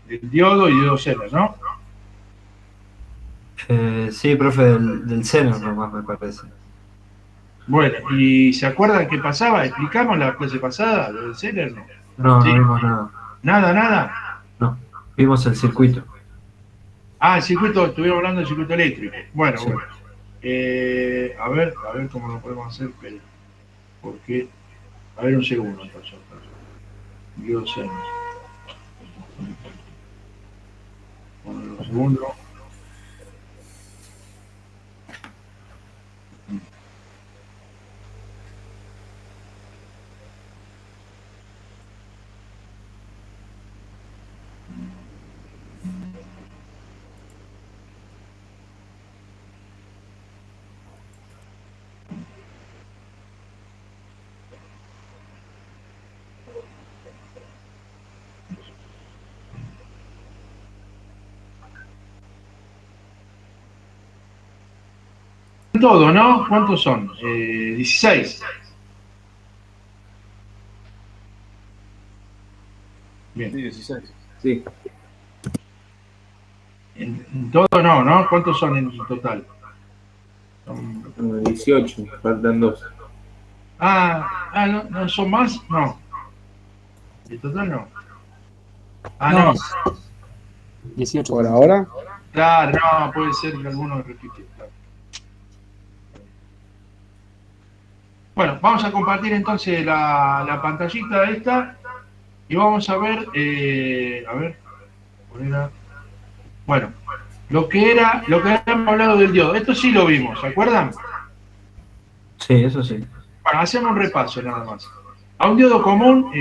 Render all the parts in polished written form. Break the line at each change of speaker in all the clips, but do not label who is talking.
del diodo y diodo Zener, ¿no?
Sí, profe, del Zener nomás me parece.
Bueno, ¿y se acuerdan qué pasaba? ¿Explicamos la clase pasada, lo del Zener, no?
No,
Sí,
no vimos nada.
nada, nada.
No, vimos el circuito.
Ah, el circuito, estuvimos hablando del circuito eléctrico. Bueno,
Sí.
bueno. A ver cómo lo podemos hacer, pero, porque, a ver un segundo, entonces. Diodo Zener. Un segundo. Todo, ¿no? ¿Cuántos son? 16.
Sí,
Bien.
16. Sí.
En todo no, ¿no? ¿Cuántos son en total? Son...
18, faltan dos.
No, ¿no son más? No. En total no. Ah, no.
No, 18.
¿Por ahora?
Claro, no, puede ser que alguno repitió. Claro. Bueno, vamos a compartir entonces la pantallita esta y vamos a ver, bueno, lo que habíamos hablado del diodo. Esto sí lo vimos, ¿se acuerdan?
Sí, eso sí.
Bueno, hacemos un repaso nada más. A un diodo común,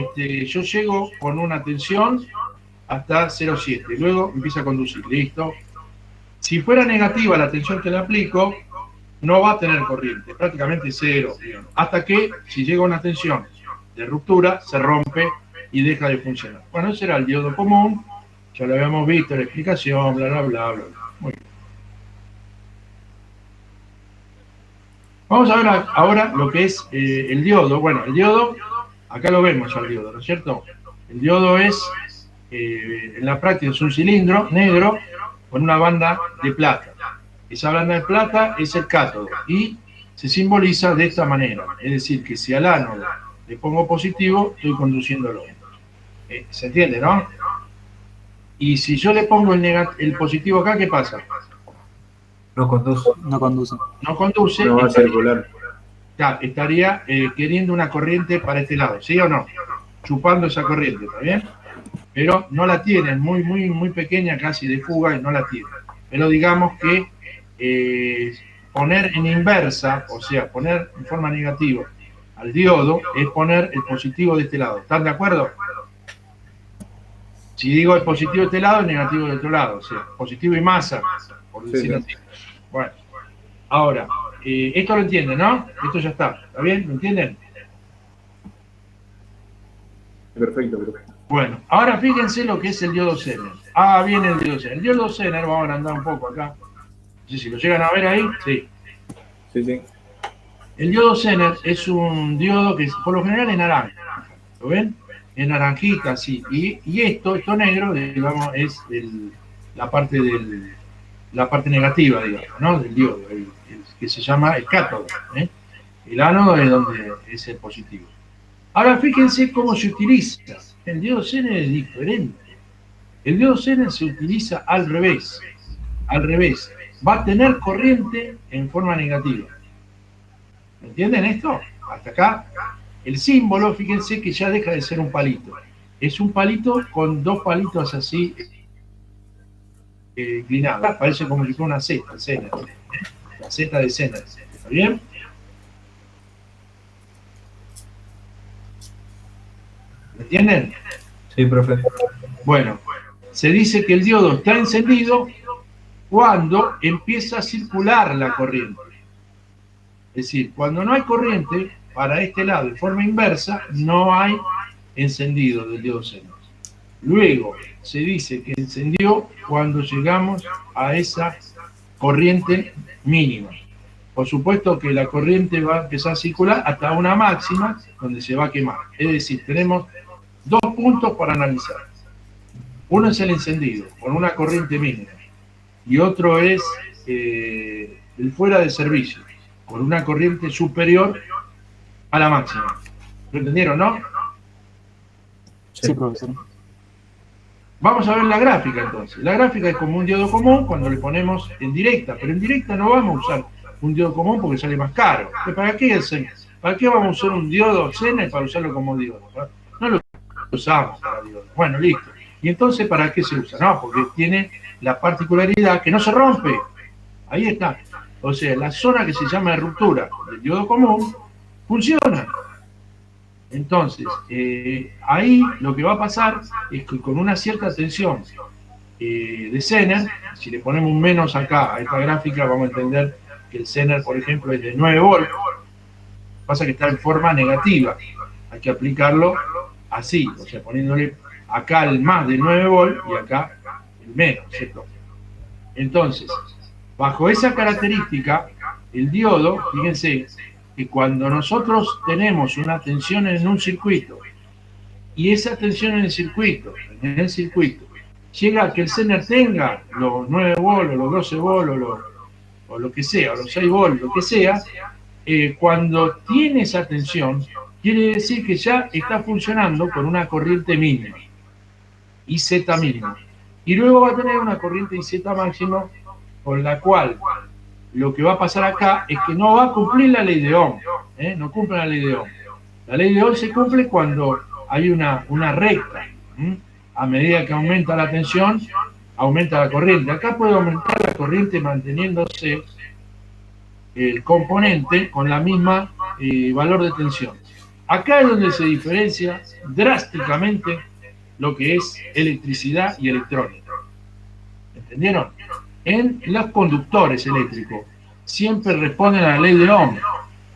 yo llego con una tensión hasta 0,7. Luego empieza a conducir, listo. Si fuera negativa la tensión que le aplico, no va a tener corriente, prácticamente cero. Hasta que, si llega a una tensión de ruptura, se rompe y deja de funcionar. Bueno, ese era el diodo común, ya lo habíamos visto en la explicación, bla, bla, bla, bla. Muy bien. Vamos a ver ahora lo que es el diodo. Bueno, el diodo, acá lo vemos al diodo, ¿no es cierto? El diodo es, en la práctica, es un cilindro negro con una banda de plata. Esa banda de plata es el cátodo y se simboliza de esta manera. Es decir, que si al ánodo le pongo positivo, estoy conduciéndolo. ¿Se entiende, no? Y si yo le pongo el positivo acá, ¿qué pasa?
No conduce.
No conduce.
No conduce,
No va a circular.
estaría queriendo una corriente para este lado, ¿sí o no? Chupando esa corriente, ¿está bien? Pero no la tiene, es muy, muy, muy pequeña, casi de fuga, y no la tiene. Pero digamos que poner en inversa, o sea, poner en forma negativa al diodo, es poner el positivo de este lado. ¿Están de acuerdo? Si digo el positivo de este lado, el negativo de otro lado, o sea, positivo y masa, por decirlo así. Bueno, ahora, esto lo entienden, ¿no? Esto ya ¿está bien? ¿Lo entienden?
Perfecto, perfecto.
Bueno, ahora fíjense lo que es el diodo Zener. Ah, viene el diodo Zener. El diodo Zener, vamos a andar un poco acá. No sé si lo llegan a ver ahí. Sí.
Sí, sí.
El diodo Zener es un diodo que por lo general es naranja. ¿Lo ven? Es naranjita, así. Y esto negro, digamos, es la parte negativa, digamos, ¿no? Del diodo, que se llama el cátodo. ¿Eh? El ánodo es donde es el positivo. Ahora fíjense cómo se utiliza. El diodo Zener es diferente. El diodo Zener se utiliza al revés. Al revés. Va a tener corriente en forma negativa. ¿Entienden esto? Hasta acá. El símbolo, fíjense que ya deja de ser un palito. Es un palito con dos palitos así inclinados. Parece como si fuera una Z, Zener. La Z de Zener. ¿Está bien? ¿Me entienden?
Sí, profe.
Bueno, se dice que el diodo está encendido cuando empieza a circular la corriente. Es decir, cuando no hay corriente para este lado de forma inversa, no hay encendido del diodo Zener. Luego se dice que encendió cuando llegamos a esa corriente mínima. Por supuesto que la corriente va a empezar a circular hasta una máxima donde se va a quemar. Es decir, tenemos dos puntos para analizar. Uno es el encendido, con una corriente mínima, y otro es el fuera de servicio, con una corriente superior a la máxima. ¿Lo entendieron, no?
Sí, profesor.
Vamos a ver la gráfica entonces. La gráfica es como un diodo común cuando le ponemos en directa, pero en directa no vamos a usar un diodo común porque sale más caro. ¿Para qué ¿Para qué vamos a usar un diodo Zener para usarlo como diodo? No lo usamos para diodo. Bueno, listo. ¿Y entonces para qué se usa? No, porque tiene la particularidad que no se rompe. Ahí está. O sea, la zona que se llama de ruptura del diodo común funciona. Entonces, ahí lo que va a pasar es que con una cierta tensión de Zener, si le ponemos un menos acá a esta gráfica, vamos a entender que el Zener, por ejemplo, es de 9 volts. Pasa que está en forma negativa. Hay que aplicarlo así, o sea, poniéndole acá el más de 9 volts y acá el menos, ¿cierto? Entonces, bajo esa característica, el diodo, fíjense, que cuando nosotros tenemos una tensión en un circuito y esa tensión en el circuito, llega a que el Zener tenga los 9 volts, o los 12 volts, o lo que sea, o los 6 volts, lo que sea, cuando tiene esa tensión, quiere decir que ya está funcionando con una corriente mínima, IZ mínima. Y luego va a tener una corriente IZ máximo, con la cual lo que va a pasar acá es que no va a cumplir la ley de Ohm, no cumple la ley de Ohm. La ley de Ohm se cumple cuando hay una recta. A medida que aumenta la tensión, aumenta la corriente. Acá puede aumentar la corriente manteniéndose el componente con la misma valor de tensión. Acá es donde se diferencia drásticamente lo que es electricidad y electrónica. ¿Entendieron? En los conductores eléctricos siempre responden a la ley de Ohm.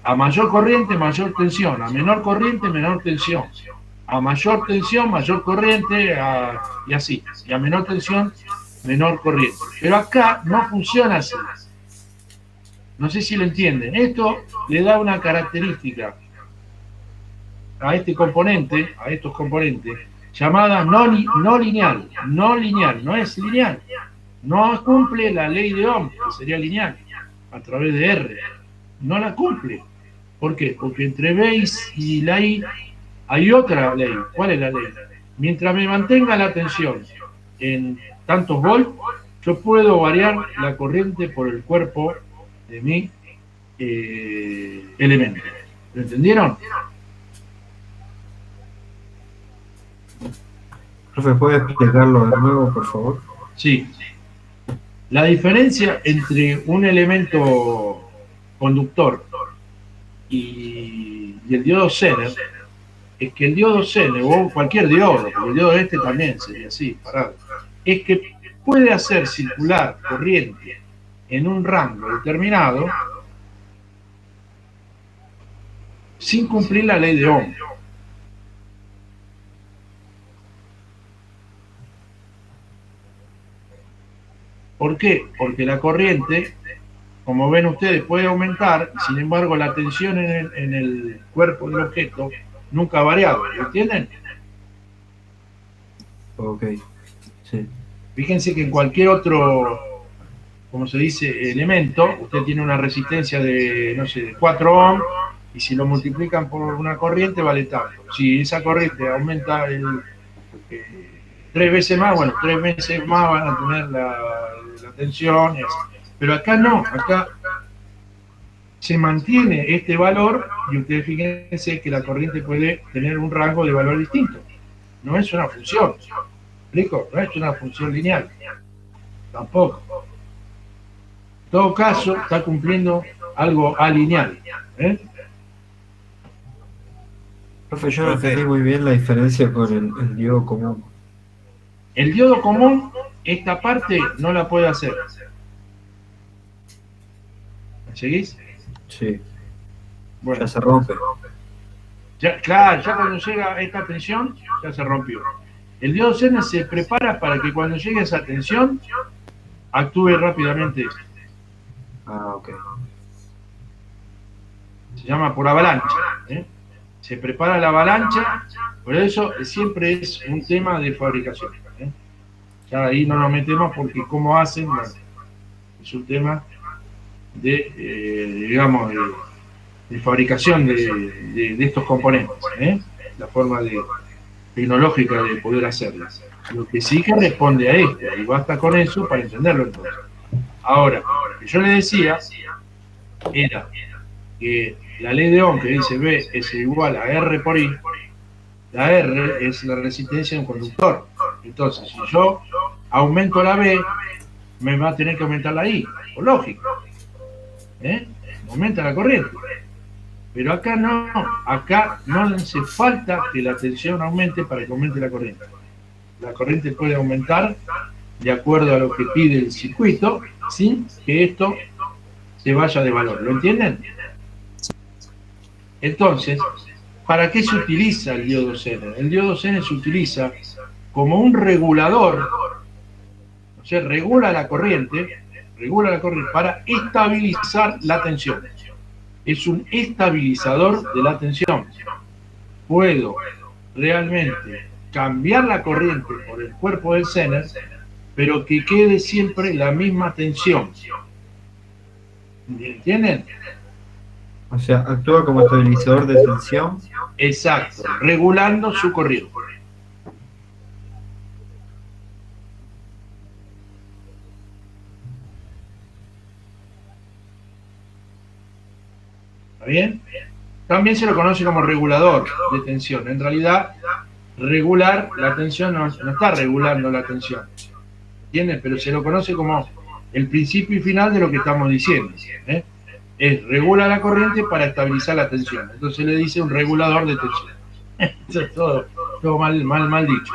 A mayor corriente, mayor tensión. A menor corriente, menor tensión. A mayor tensión, mayor corriente, y así. Y a menor tensión, menor corriente. Pero acá no funciona así. No sé si lo entienden. Esto le da una característica a este componente, a estos componentes, llamada no lineal. No lineal, no es lineal. No cumple la ley de Ohm, que sería lineal, a través de R. No la cumple. ¿Por qué? Porque entre B y la I hay otra ley. ¿Cuál es la ley? Mientras me mantenga la tensión en tantos volts, yo puedo variar la corriente por el cuerpo de mi elemento. ¿Lo entendieron?
Profe, ¿puede explicarlo de nuevo, por favor?
Sí. La diferencia entre un elemento conductor y el diodo Zener es que el diodo Zener, o cualquier diodo, porque el diodo este también sería así, parado, es que puede hacer circular corriente en un rango determinado sin cumplir la ley de Ohm. ¿Por qué? Porque la corriente, como ven ustedes, puede aumentar, sin embargo la tensión en el cuerpo del objeto nunca ha variado, ¿lo entienden?
Ok, sí.
Fíjense que en cualquier otro, como se dice, elemento, usted tiene una resistencia de, no sé, de 4 ohms, y si lo multiplican por una corriente vale tanto. Si esa corriente aumenta 3 veces más, bueno, 3 veces más van a tener la tensión, pero acá no, acá se mantiene este valor y ustedes fíjense que la corriente puede tener un rango de valor distinto. No es una función, ¿explico? No es una función lineal, tampoco. En todo caso, está cumpliendo algo alineal.
Profe, yo no entendí muy bien la diferencia con el diodo común.
El diodo común, esta parte no la puede hacer. ¿Me seguís?
Sí,
Bueno,
ya se rompe.
ya, claro, ya cuando llega a esta tensión, ya se rompió. El diodo Zener se prepara para que cuando llegue a esa tensión, actúe rápidamente.
Ah, ok.
Se llama por avalancha. Se prepara la avalancha, por eso siempre es un tema de fabricación. Ya ahí no nos metemos porque cómo hacen, bueno, es un tema de, digamos, de fabricación de estos componentes, la forma tecnológica de poder hacerlo. Lo que sí que responde a esto, y basta con eso para entenderlo entonces. Ahora, lo que yo le decía era que la ley de Ohm, que dice B es igual a R por I, la R es la resistencia de un conductor. Entonces, si yo aumento la B, me va a tener que aumentar la I, por lógica. Aumenta la corriente. Pero acá no hace falta que la tensión aumente para que aumente la corriente. La corriente puede aumentar de acuerdo a lo que pide el circuito, sin que esto se vaya de valor. ¿Lo entienden? Entonces, ¿para qué se utiliza el diodo Zener? El diodo Zener se utiliza como un regulador, o sea, regula la corriente para estabilizar la tensión. Es un estabilizador de la tensión. Puedo realmente cambiar la corriente por el cuerpo del Zener, pero que quede siempre la misma tensión. ¿Entienden?
O sea, actúa como estabilizador de tensión.
Exacto, regulando su corriente. ¿Está bien? También se lo conoce como regulador de tensión. En realidad, regular la tensión no está regulando la tensión. ¿Entiendes? Pero se lo conoce como el principio y final de lo que estamos diciendo. Es regula la corriente para estabilizar la tensión. Entonces le dice un regulador de tensión. Eso es todo mal dicho.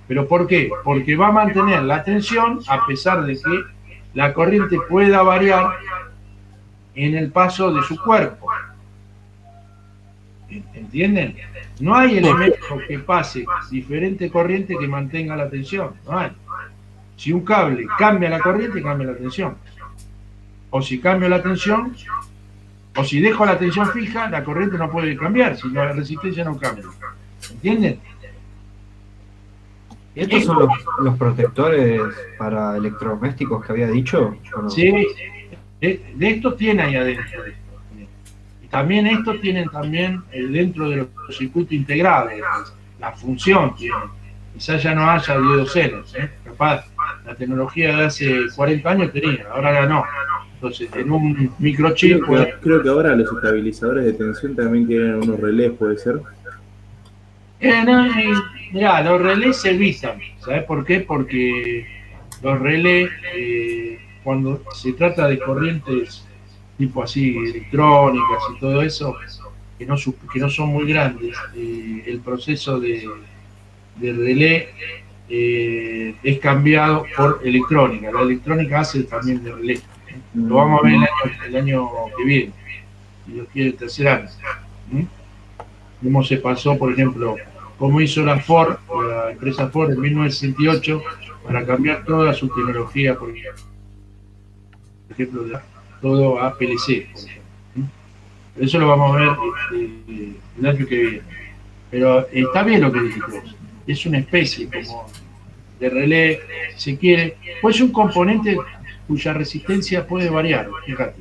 ¿Pero por qué? Porque va a mantener la tensión a pesar de que la corriente pueda variar en el paso de su cuerpo. ¿Entienden? No hay elemento que pase diferente corriente que mantenga la tensión. No hay. Si un cable cambia la corriente, cambia la tensión. O si cambio la tensión, o si dejo la tensión fija, la corriente no puede cambiar, si la resistencia no cambia. ¿Entienden?
¿Y estos son los protectores para electrodomésticos que había dicho? ¿O no?
Sí, de estos tiene ahí adentro. Y también estos tienen también dentro de los circuitos integrados, la función tienen. Quizás ya no haya diodo Zener, capaz la tecnología de hace 40 años tenía, ahora ya no. Entonces, en un microchip...
Creo que ahora los estabilizadores de tensión también tienen unos relés, ¿puede ser?
Mirá, los relés se evitan. ¿Sabes por qué? Porque los relés, cuando se trata de corrientes tipo así, electrónicas y todo eso, que no son muy grandes, el proceso de relé es cambiado por electrónica. La electrónica hace también de relé. Lo vamos a ver el año que viene, si Dios quiere, el tercer año. Cómo se pasó, por ejemplo, cómo hizo la Ford, la empresa Ford en 1968 para cambiar toda su tecnología, por ejemplo, todo a PLC, por ejemplo. Eso lo vamos a ver el año que viene. Pero está bien lo que dijiste vos. Es una especie como de relé, si se quiere, pues es un componente cuya resistencia puede variar. Fíjate,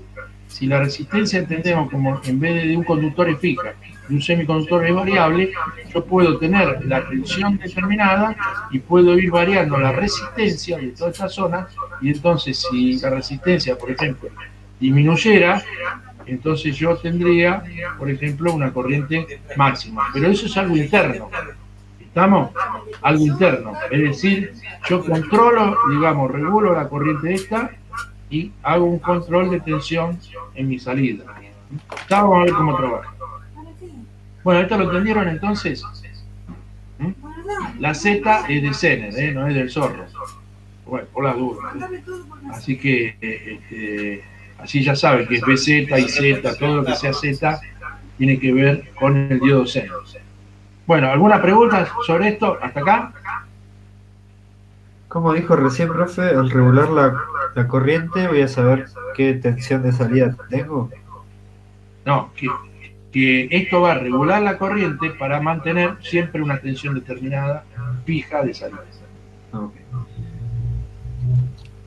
si la resistencia entendemos como en vez de un conductor es fija, de un semiconductor es variable, yo puedo tener la tensión determinada y puedo ir variando la resistencia de toda esta zona, y entonces si la resistencia, por ejemplo, disminuyera, entonces yo tendría, por ejemplo, una corriente máxima. Pero eso es algo interno. ¿Estamos? Algo interno. Es decir, yo controlo, digamos, regulo la corriente esta y hago un control de tensión en mi salida. Ya vamos a ver cómo trabaja. Bueno, ¿esto lo entendieron entonces? La Z es de Zener, no es del zorro. Bueno, por las dudas. Así que, así ya saben que es BZ y Z, todo lo que sea Z tiene que ver con el diodo Zener. Bueno, ¿alguna pregunta sobre esto hasta acá?
Como dijo recién, profe, al regular la corriente voy a saber qué tensión de salida tengo.
No, que esto va a regular la corriente para mantener siempre una tensión determinada, fija de salida.
Okay.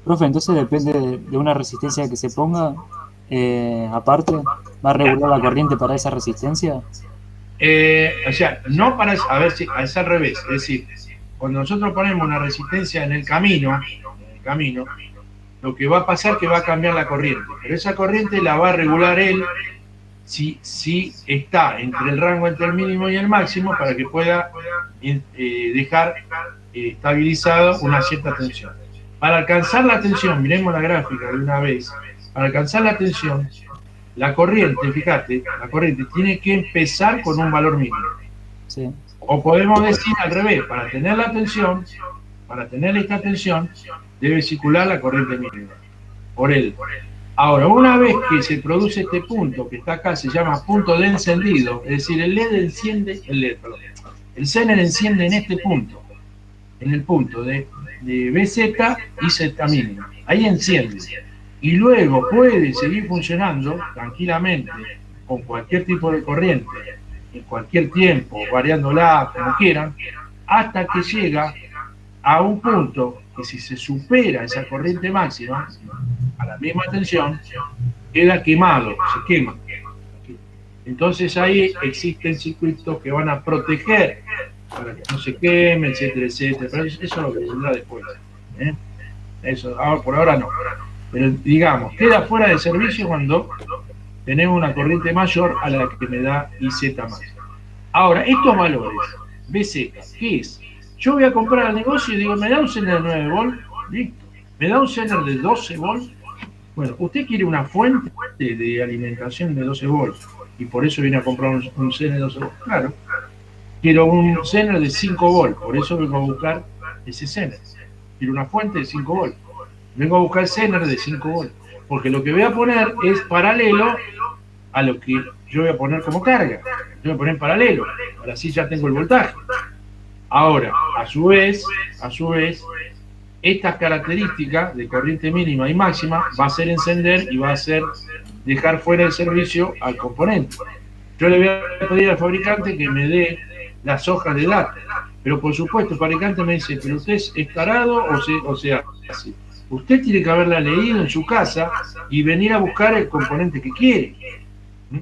Profe, entonces depende de una resistencia que se ponga, aparte, ¿va a regular la corriente para esa resistencia?
O sea, no para, a ver si es al revés, es decir, cuando nosotros ponemos una resistencia en el camino, lo que va a pasar es que va a cambiar la corriente, pero esa corriente la va a regular él si está entre el rango entre el mínimo y el máximo para que pueda dejar estabilizado una cierta tensión. Para alcanzar la tensión, miremos la gráfica de una vez, para alcanzar la tensión, la corriente, fíjate, la corriente tiene que empezar con un valor mínimo.
Sí.
O podemos decir al revés, para tener la tensión, para tener esta tensión, debe circular la corriente mínima por él. Ahora, una vez que se produce este punto, que está acá, se llama punto de encendido, es decir, el LED enciende, el Zener enciende en este punto, en el punto de BZ y Z mínima. Ahí enciende. Y luego puede seguir funcionando tranquilamente con cualquier tipo de corriente, en cualquier tiempo, variándola como quieran, hasta que llega a un punto que si se supera esa corriente máxima, a la misma tensión, queda quemado, se quema. Entonces ahí existen circuitos que van a proteger para que no se queme, etcétera, etcétera. Pero eso es lo que vendrá después. Eso, por ahora no. Pero digamos, queda fuera de servicio cuando tenemos una corriente mayor a la que me da IZ más. Ahora, estos valores, BZ, ¿qué es? Yo voy a comprar al negocio y digo, ¿me da un Zener de 9 volt? Listo. ¿Me da un Zener de 12 volt? Bueno, usted quiere una fuente de alimentación de 12 volts y por eso viene a comprar un Zener de 12 volts. Claro. Quiero un Zener de 5 volts, por eso vengo a buscar ese Zener. Quiero una fuente de 5 volts. Vengo a buscar Zener de 5 volts, porque lo que voy a poner es paralelo a lo que yo voy a poner como carga. Yo voy a poner en paralelo, ahora sí ya tengo el voltaje. Ahora, a su vez, estas características de corriente mínima y máxima va a hacer encender y va a hacer dejar fuera de servicio al componente. Yo le voy a pedir al fabricante que me dé las hojas de datos, pero por supuesto el fabricante me dice, pero usted es tarado o sea, así. Usted tiene que haberla leído en su casa y venir a buscar el componente que quiere.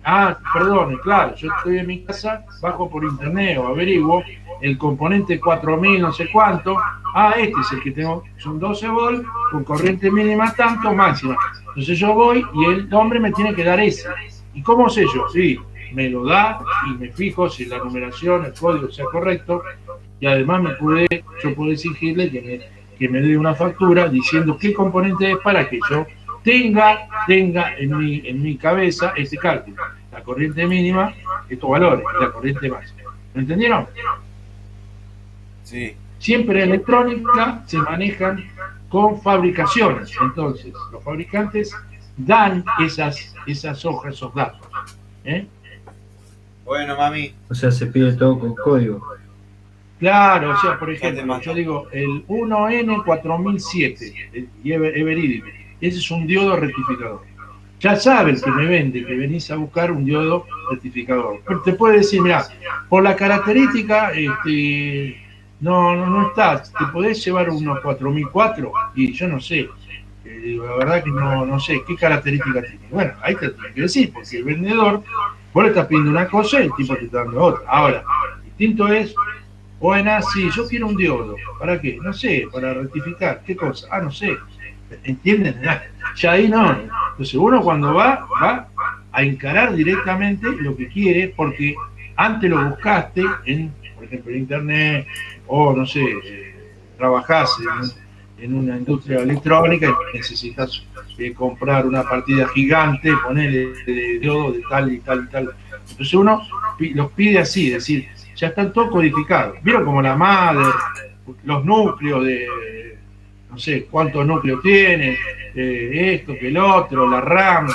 Ah, perdone, claro, yo estoy en mi casa, bajo por internet o averiguo el componente 4000 no sé cuánto. Ah, este es el que tengo, son 12 volts con corriente mínima tanto, máxima. Entonces yo voy y el hombre me tiene que dar ese. ¿Y cómo sé yo? Sí, me lo da y me fijo si la numeración, el código sea correcto y además yo puedo exigirle que me dé una factura diciendo qué componente es para que yo tenga en mi cabeza este cálculo, la corriente mínima, estos valores, la corriente máxima. ¿Me entendieron?
Sí.
Siempre en electrónica se manejan con fabricaciones, entonces los fabricantes dan esas hojas, esos datos.
Bueno, mami.
O sea, se pide todo con código.
Claro, o sea, por ejemplo, yo digo el 1N4007, y es verídico. Ese es un diodo rectificador. Ya sabe el que me vende que venís a buscar un diodo rectificador. Pero te puede decir, mira, por la característica, no está. ¿Te podés llevar unos 4004? Y yo no sé. La verdad que no sé qué característica tiene. Bueno, ahí te tengo que decir, porque el vendedor, vos le estás pidiendo una cosa y el tipo te está dando otra. Ahora, distinto es, bueno, sí, yo quiero un diodo. ¿Para qué? No sé, para rectificar. ¿Qué cosa? Ah, no sé. ¿Entienden? Ya ahí no. Entonces uno cuando va a encarar directamente lo que quiere, porque antes lo buscaste por ejemplo, en internet, o no sé, trabajás en una industria electrónica y necesitas comprar una partida gigante, ponerle de diodo de tal y tal y tal. Entonces uno los pide así, es decir, ya están todos codificados. ¿Vieron como la madre, los núcleos de no sé cuántos núcleos tiene, esto que el otro, la RAM,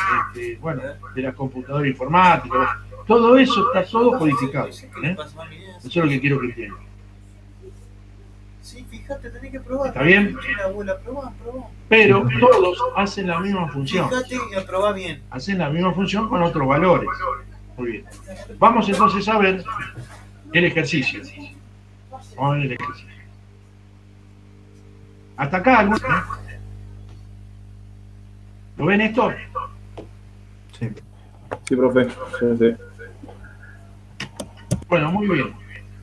bueno, de la computadora informática, todo eso está todo codificado. Eso es lo que quiero que entiendan.
Sí, fíjate, tenés que probar.
¿Está bien?
Abuela, probá.
Pero todos hacen la misma función.
Fíjate y aprobá bien.
Hacen la misma función con otros valores. Muy bien. Vamos entonces a ver el ejercicio. Vamos a ver el ejercicio. Hasta acá, ¿Lo ven esto?
Sí.
Sí, profe, ya sé.
Bueno, muy bien.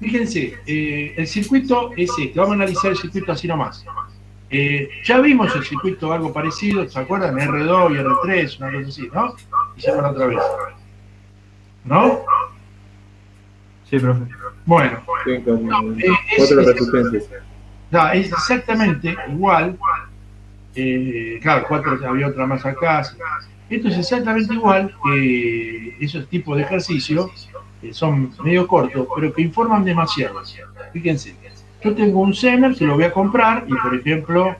Fíjense, el circuito es este. Vamos a analizar el circuito así nomás. Ya vimos el circuito algo parecido, ¿se acuerdan? R2 y R3, una cosa así, ¿no? Hicimos otra vez. ¿No?
Sí, profe.
Bueno,
Sí, con
es
4 resistencias.
es exactamente igual. Claro, 4 había otra más acá. Esto es exactamente igual que esos tipos de ejercicios que son medio cortos, pero que informan demasiado. Fíjense, yo tengo un Zener que lo voy a comprar y, por ejemplo,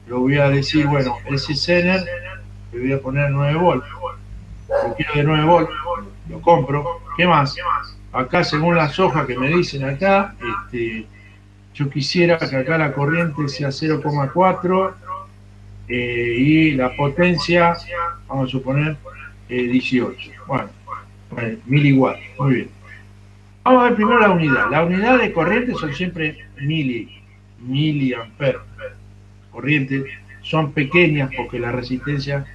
lo voy a decir, bueno, ese Zener le voy a poner 9 volts. Lo quiero de 9 volts, lo compro. ¿Qué más? Acá, según las hojas que me dicen acá, yo quisiera que acá la corriente sea 0,4 y la potencia, vamos a suponer, 18. Bueno, 1000 watts, muy bien. Vamos a ver primero la unidad. La unidad de corriente son siempre miliamperes. Corrientes son pequeñas porque las resistencias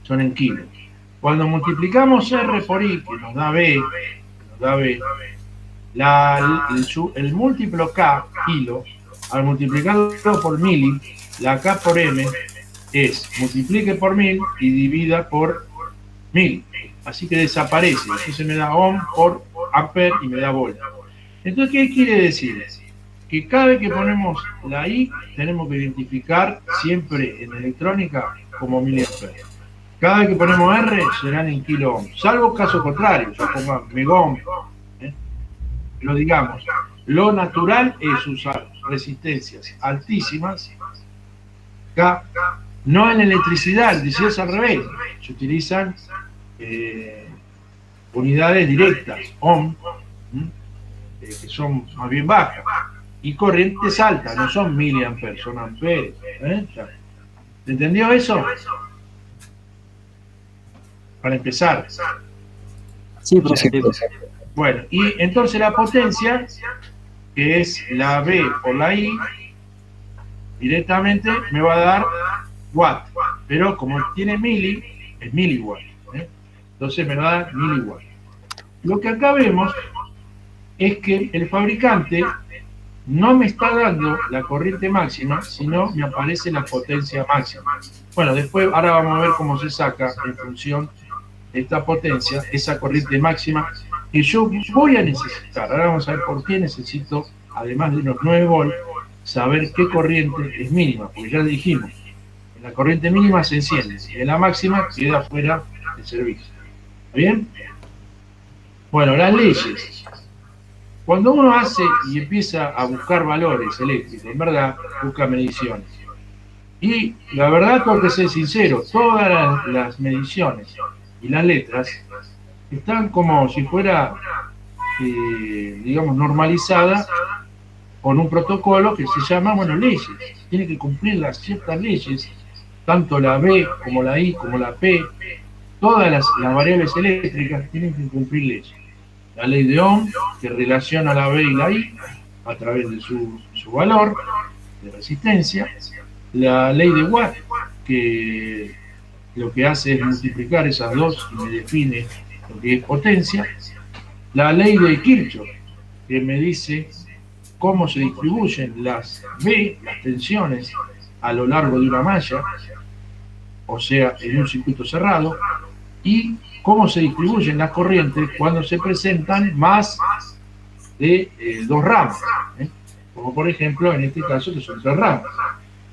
son en kilos. Cuando multiplicamos R por I, que nos da B, el múltiplo K, kilo, al multiplicarlo por mili, la K por M es multiplique por 1000 y divida por 1000. Así que desaparece. Entonces me da ohm por ampere y me da volt. Entonces, ¿qué quiere decir? Que cada vez que ponemos la I, tenemos que identificar siempre en electrónica como miliamperes. Cada vez que ponemos R, serán en kilo ohm. Salvo caso contrario, yo pongo megohm. Pero digamos, lo natural es usar resistencias altísimas, K, no en electricidad, electricidad es al revés. Se utilizan unidades directas, ohm, que son más bien bajas, y corrientes altas, no son miliamperes, son amperes. ¿Se entendió eso? Para empezar.
Sí, profe.
Bueno, y entonces la potencia, que es la B por la I, directamente me va a dar watt, pero como tiene mili, es miliwatt. Entonces me va a dar miliwatt. Lo que acá vemos es que el fabricante no me está dando la corriente máxima, sino me aparece la potencia máxima. Bueno, después, ahora vamos a ver cómo se saca en función de esta potencia, esa corriente máxima que yo voy a necesitar. Ahora vamos a ver por qué necesito, además de los 9 volts, saber qué corriente es mínima, porque ya dijimos, la corriente mínima se enciende y en la máxima queda fuera de servicio. ¿Está bien? Bueno, las leyes. Cuando uno hace y empieza a buscar valores eléctricos, en verdad, busca mediciones. Y la verdad, tengo que ser sincero, todas las mediciones y las letras están como si fuera, digamos, normalizada con un protocolo que se llama, bueno, leyes. Tiene que cumplir las ciertas leyes, tanto la B como la I como la P, todas las variables eléctricas tienen que cumplir leyes. La ley de Ohm, que relaciona la B y la I a través de su valor de resistencia. La ley de Watt, que lo que hace es multiplicar esas dos y me define lo que es potencia. La ley de Kirchhoff, que me dice cómo se distribuyen las B, las tensiones, a lo largo de una malla, o sea, en un circuito cerrado, y cómo se distribuyen las corrientes cuando se presentan más de 2 ramas, como por ejemplo en este caso que son 3 ramas,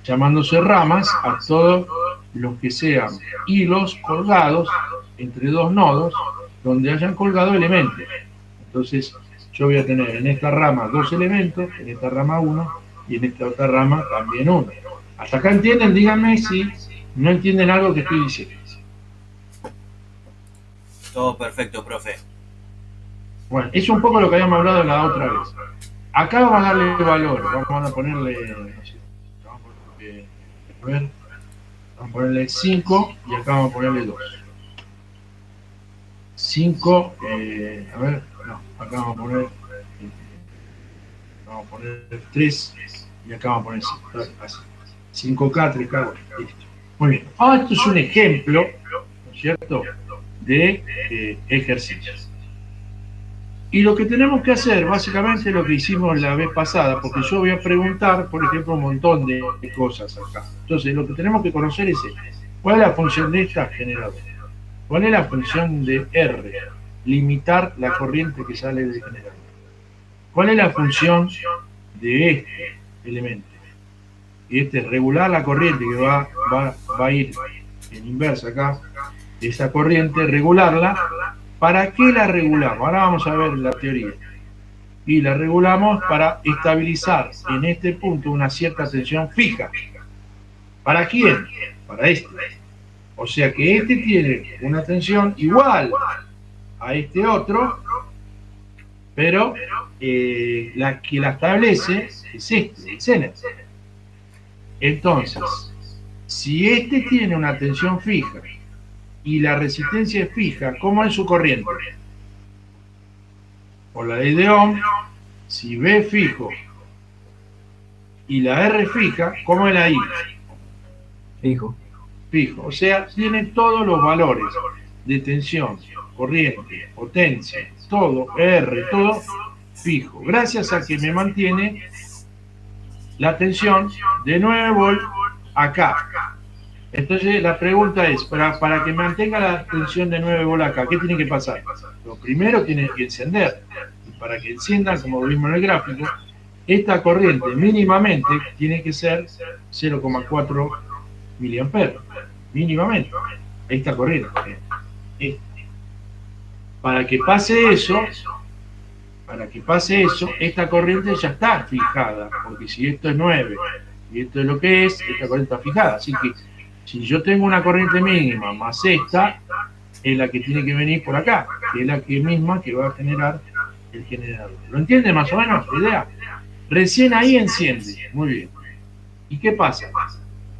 llamándose ramas a todos los que sean hilos colgados entre 2 nodos donde hayan colgado elementos. Entonces yo voy a tener en esta rama 2 elementos, en esta rama 1 y en esta otra rama también 1. ¿Hasta acá entienden? Díganme si no entienden algo que estoy diciendo.
Todo perfecto, profe.
Bueno, es un poco lo que habíamos hablado la otra vez. Acá vamos a darle valor, vamos a ponerle, no sé, vamos a ponerle 5 y acá vamos a ponerle 2. 5, a ver, no, acá vamos a poner 3 y acá vamos a poner 5. 5K, 3K, bueno, listo. Muy bien. Esto es un ejemplo, ¿no es cierto?, de ejercicios. Y lo que tenemos que hacer, básicamente, es lo que hicimos la vez pasada, porque yo voy a preguntar, por ejemplo, un montón de cosas acá. Entonces, lo que tenemos que conocer es esto. ¿Cuál es la función de esta generadora? ¿Cuál es la función de R? Limitar la corriente que sale del generador. ¿Cuál es la función de este elemento? Y este es regular la corriente que va a ir en inversa acá. Esa corriente, regularla. ¿Para qué la regulamos? Ahora vamos a ver la teoría. Y la regulamos para estabilizar en este punto una cierta tensión fija. ¿Para quién? Para este. O sea que este tiene una tensión igual a este otro, pero la que la establece es este, el Zener. Entonces, si este tiene una tensión fija y la resistencia es fija, ¿cómo es su corriente? Por la ley de Ohm, si B fijo y la R fija, ¿cómo es la I?
Fijo.
Fijo. O sea, tiene todos los valores de tensión, corriente, potencia, todo, R, todo fijo. Gracias a que me mantiene la tensión de 9 volts acá. Entonces la pregunta es, para que mantenga la tensión de 9 volts acá, ¿qué tiene que pasar? Lo primero tiene que encender. Y para que encienda, como vimos en el gráfico, esta corriente mínimamente tiene que ser 0,4 miliamperes. Mínimamente. Esta corriente. Para que pase eso, esta corriente ya está fijada. Porque si esto es 9 y esto es lo que es, esta corriente está fijada. Así que si yo tengo una corriente mínima más esta, es la que tiene que venir por acá, que es la que misma que va a generar el generador. ¿Lo entiende más o menos la idea? Recién ahí enciende. Muy bien. ¿Y qué pasa?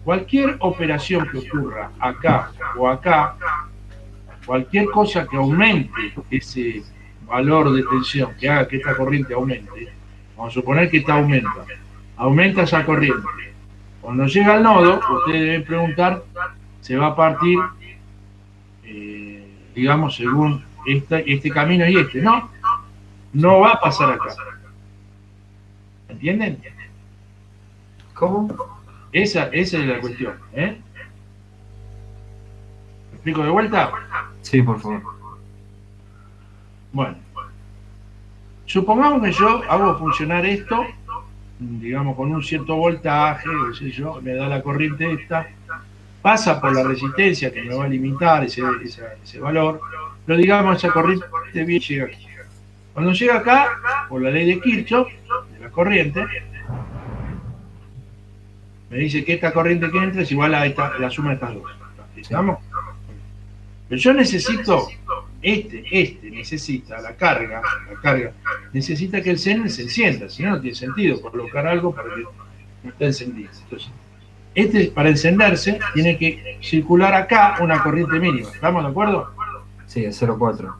Cualquier operación que ocurra acá o acá, cualquier cosa que aumente ese valor de tensión, que haga que esta corriente aumente, vamos a suponer que esta aumenta esa corriente. Cuando llega al nodo, ustedes deben preguntar, se va a partir, digamos, según este camino y este. No va a pasar acá. ¿Entienden?
¿Cómo?
Esa es la cuestión. ¿Me explico de vuelta?
Sí, por favor.
Bueno. Supongamos que yo hago funcionar esto, digamos, con un cierto voltaje, qué sé yo, me da la corriente esta, pasa por la resistencia que me va a limitar ese valor, pero digamos esa corriente bien llega aquí. Cuando llega acá, por la ley de Kirchhoff, de la corriente, me dice que esta corriente que entra es igual a la suma de estas dos. ¿Estamos? Pero yo necesito, necesita la carga, necesita que el Zener se encienda, si no, no tiene sentido colocar algo para que no esté encendido. Entonces, para encenderse, tiene que circular acá una corriente mínima. ¿Estamos de acuerdo?
Sí, es 0,4.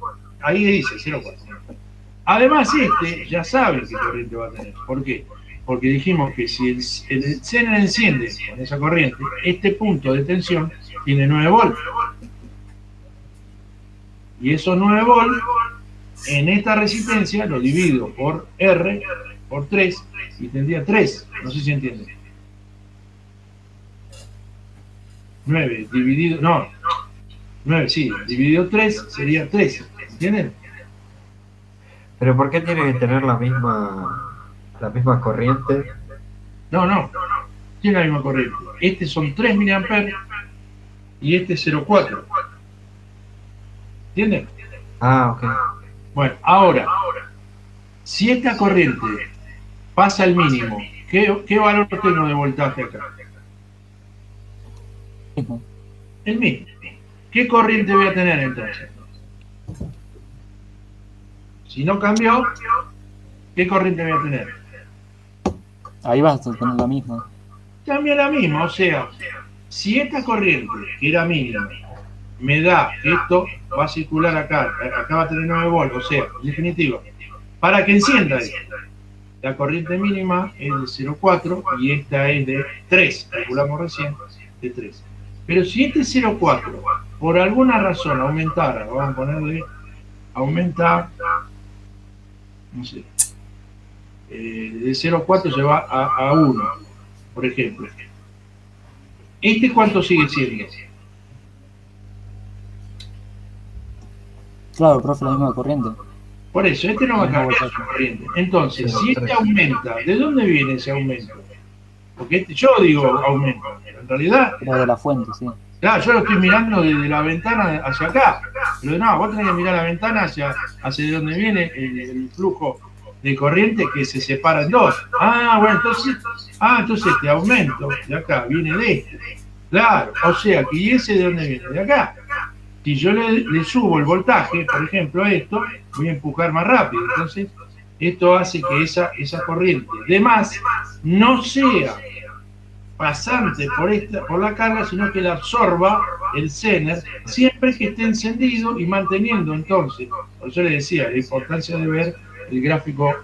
Ahí dice 0,4. Además, ya sabe qué corriente va a tener. ¿Por qué? Porque dijimos que si el Zener enciende con esa corriente, este punto de tensión tiene 9 volts. Y esos 9 volts, en esta resistencia, lo divido por R, por 3, y tendría 3. No sé si entienden. 9 dividido, no, 9, sí, dividido 3 sería 13. ¿Entienden?
¿Pero por qué tiene que tener la misma corriente?
No, tiene la misma corriente. Este son 3 miliamperes y este es 0,4. ¿Entienden?
Ah, ok.
Bueno, ahora, si esta corriente pasa al mínimo, ¿qué valor tengo de voltaje acá? El mismo. ¿Qué corriente voy a tener entonces? Si no cambió, ¿qué corriente voy a tener?
Ahí vas a tener la misma.
También la misma, o sea, si esta corriente, que era mínima, me da que esto va a circular acá va a tener 9 volts, o sea, en definitiva, para que encienda esto, la corriente mínima es de 0,4 y esta es de 3, calculamos recién, de 3. Pero si este 0,4 por alguna razón aumentara, vamos a ponerle, aumenta, no sé, de 0,4 se va a 1, por ejemplo. ¿Este cuánto sigue siendo?
Claro, profe, la misma corriente.
Por eso, este no va a cambiar su corriente. Entonces, si este aumenta, ¿de dónde viene ese aumento? Porque yo digo aumento, pero en realidad,
Era de la fuente, sí.
claro, yo lo estoy mirando desde la ventana hacia acá. Pero no, vos tenés que mirar la ventana hacia de donde viene el flujo de corriente que se separa en dos. Ah, bueno, entonces este aumento de acá viene de este. Claro, o sea, que ¿y ese de dónde viene? De acá. Si yo le subo el voltaje, por ejemplo, a esto, voy a empujar más rápido. Entonces, esto hace que esa corriente de más no sea pasante por la carga, sino que la absorba el Zener siempre que esté encendido y manteniendo entonces. Por eso le decía la importancia de ver el gráfico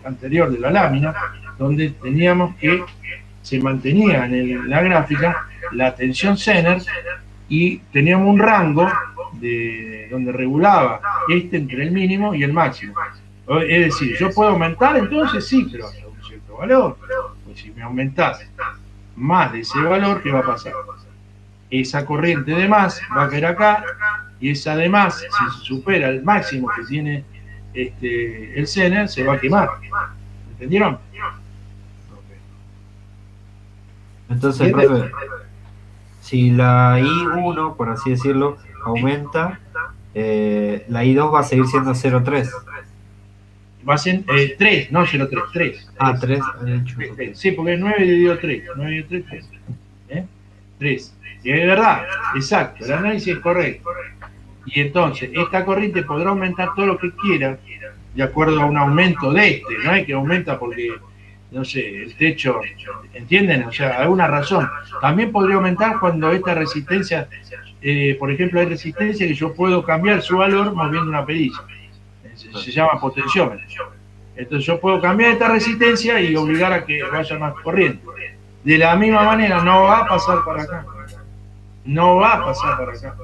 anterior de la lámina, donde teníamos que se mantenía en la gráfica la tensión Zener y teníamos un rango donde regulaba entre el mínimo y el máximo. Es decir, yo puedo aumentar entonces, sí, pero hasta un cierto valor. Pues si me aumentás más de ese valor, ¿qué va a pasar? Esa corriente de más va a caer acá y esa de más, si se supera el máximo que tiene el Zener, se va a quemar. ¿Entendieron?
Entonces, profe, si la I1, por así decirlo, aumenta, la I2 va a seguir siendo 0,3.
Va a ser 3, no 0,3, 3.
Ah, 3.
Sí, porque 9 dividido 3. 9 dividido 3, 3. 3. Y es verdad, exacto, el análisis es correcto. Y entonces, esta corriente podrá aumentar todo lo que quiera, de acuerdo a un aumento de no es que aumenta porque, no sé, el techo, ¿entienden? O sea, alguna razón. También podría aumentar cuando esta resistencia, por ejemplo, hay resistencia que yo puedo cambiar su valor moviendo una perilla. Se llama potenciómetro. Entonces yo puedo cambiar esta resistencia y obligar a que vaya más corriente. De la misma manera no va a pasar para acá. No va a pasar para acá.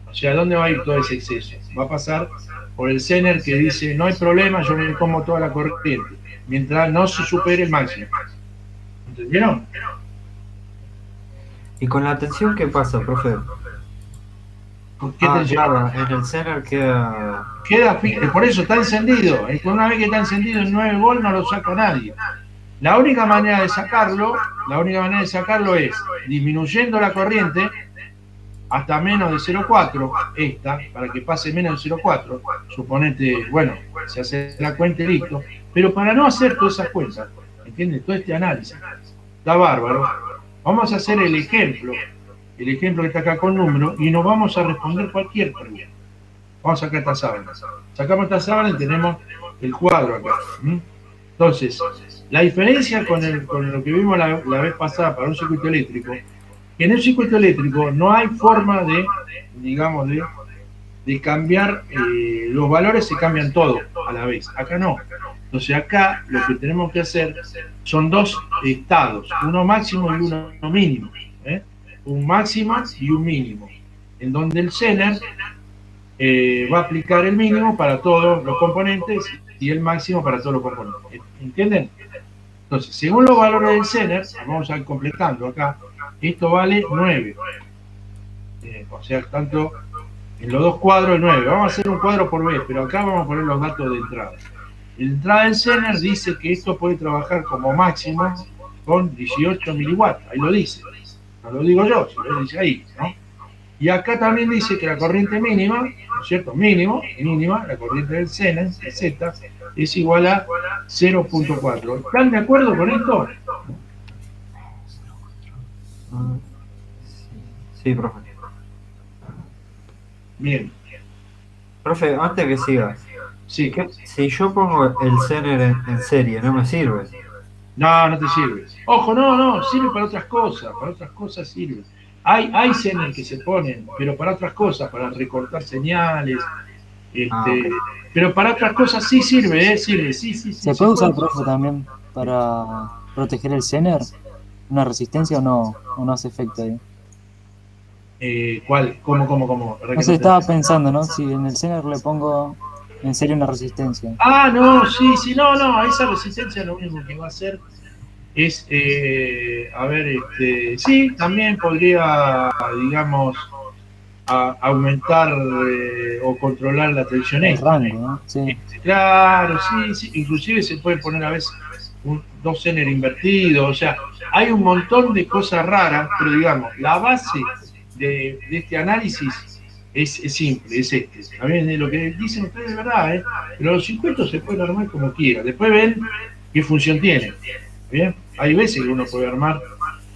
O sea, ¿dónde va a ir todo ese exceso? Va a pasar por el Zener que dice, no hay problema, yo me como toda la corriente, mientras no se supere el máximo. ¿Entendieron?
¿Y con la tensión qué pasa, profe?
¿Qué tensión?
Claro, en el Zener queda
por eso está encendido. Una vez que está encendido en 9 volt no lo saca nadie. La única manera de sacarlo es disminuyendo la corriente hasta menos de 0,4, para que pase menos de 0,4, suponete, bueno, se hace la cuenta y listo, pero para no hacer todas esas cuentas, ¿entiendes? Todo este análisis, está bárbaro. Vamos a hacer el ejemplo que está acá con números, y nos vamos a responder cualquier pregunta. Vamos a sacar esta sábana. Sacamos esta sábana y tenemos el cuadro acá. Entonces, la diferencia con lo que vimos la vez pasada para un circuito eléctrico, que en el circuito eléctrico no hay forma de cambiar, los valores se cambian todos a la vez. Acá no. Entonces acá lo que tenemos que hacer son dos estados, uno máximo y uno mínimo. Un máximo y un mínimo, en donde el Zener va a aplicar el mínimo para todos los componentes y el máximo para todos los componentes. ¿Entienden? Entonces, según los valores del Zener, vamos a ir completando acá, esto vale 9. O sea, tanto en los dos cuadros 9. Vamos a hacer un cuadro por vez, pero acá vamos a poner los datos de entrada. La entrada del Zener dice que esto puede trabajar como máximo con 18 miliwatts. Ahí lo dice. No lo digo yo, se lo dice ahí, ¿no? Y acá también dice que la corriente mínima, ¿no es cierto? Mínima, la corriente del Zener, Z, es igual a 0,4. ¿Están de acuerdo con esto?
Sí, profe.
Bien.
Profe, antes que siga,
Sí.
si yo pongo el Zener en serie, ¿no me sirve?
No, no te sirve. Ojo, no, sirve para otras cosas sirve. Hay Zener que se ponen, pero para otras cosas, para recortar señales,
Okay.
Pero para otras cosas sí sirve, sirve, sí.
¿Se puede usar, profe, también para proteger el Zener? ¿Una resistencia o no hace efecto ahí?
¿Cuál? ¿Cómo?
No sé, estaba pensando, ¿no? Si en el Zener le pongo en serio una resistencia.
Ah, no, sí, no, esa resistencia lo único que va a hacer es, a ver, sí, también podría, digamos, aumentar o controlar la tensión
El
extra.
rango, ¿no? Sí.
Claro, sí, inclusive se puede poner a veces dos Zener invertidos, o sea, hay un montón de cosas raras, pero digamos, la base de este análisis es simple, es este. También lo que dicen ustedes es verdad, pero los circuitos se pueden armar como quieran, después ven qué función tienen. ¿Bien? Hay veces que uno puede armar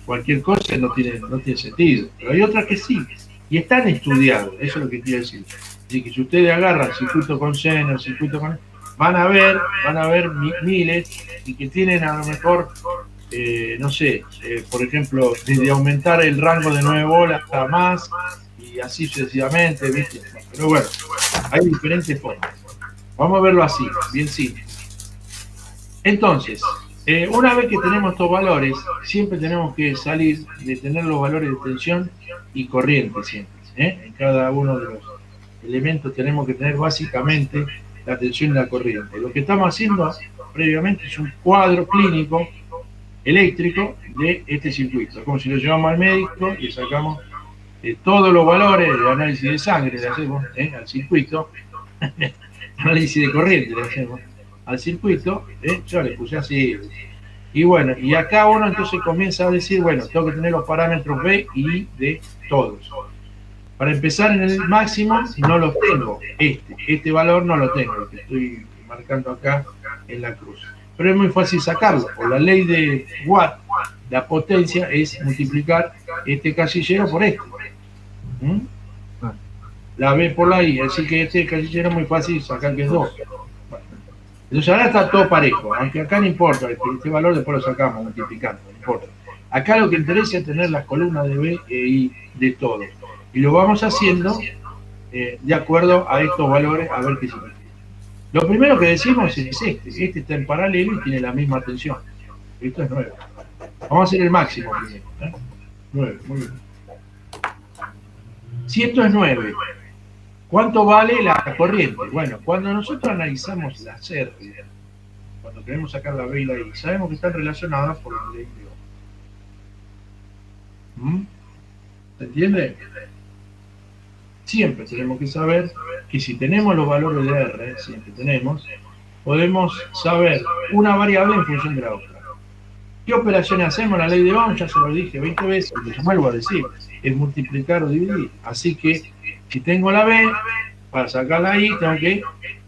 cualquier cosa y no tiene sentido, pero hay otras que sí, y están estudiados, eso es lo que quiero decir. Así que si ustedes agarran circuito con seno, circuito con... van a ver miles y que tienen a lo mejor, no sé, por ejemplo, desde aumentar el rango de 9 bolas a más y así sucesivamente, ¿viste? Pero bueno, hay diferentes formas. Vamos a verlo así, bien simple. Entonces, una vez que tenemos estos valores, siempre tenemos que salir de tener los valores de tensión y corriente siempre. En cada uno de los elementos tenemos que tener básicamente la tensión y la corriente. Lo que estamos haciendo previamente es un cuadro clínico eléctrico de este circuito. Es como si lo llevamos al médico y sacamos todos los valores de análisis de sangre, le hacemos al circuito, análisis de corriente le hacemos al circuito, yo le puse así. Y bueno, y acá uno entonces comienza a decir, bueno, tengo que tener los parámetros B y de todos. Para empezar en el máximo no los tengo, este valor no lo tengo, lo que estoy marcando acá en la cruz. Pero es muy fácil sacarlo, por la ley de Watt, la potencia es multiplicar este casillero por este. La B por la I, así que este casillero es muy fácil sacar que es 2. Entonces ahora está todo parejo, aunque acá no importa, este valor después lo sacamos multiplicando, no importa. Acá lo que interesa es tener las columnas de B e I de todo. Y lo vamos haciendo de acuerdo a estos valores, a ver qué significa. Lo primero que decimos es este está en paralelo y tiene la misma tensión. Esto es 9. Vamos a hacer el máximo primero. 9, muy bien. Si esto es 9, ¿cuánto vale la corriente? Bueno, cuando nosotros analizamos la R, cuando queremos sacar la B y la I, sabemos que están relacionadas por la ley de Ohm. ¿Se entiende? Siempre tenemos que saber que si tenemos los valores de R, siempre tenemos, podemos saber una variable en función de la otra. ¿Qué operaciones hacemos? La ley de Ohm, ya se lo dije 20 veces, y lo vuelvo a decir, es multiplicar o dividir. Así que si tengo la B, para sacar la I, tengo que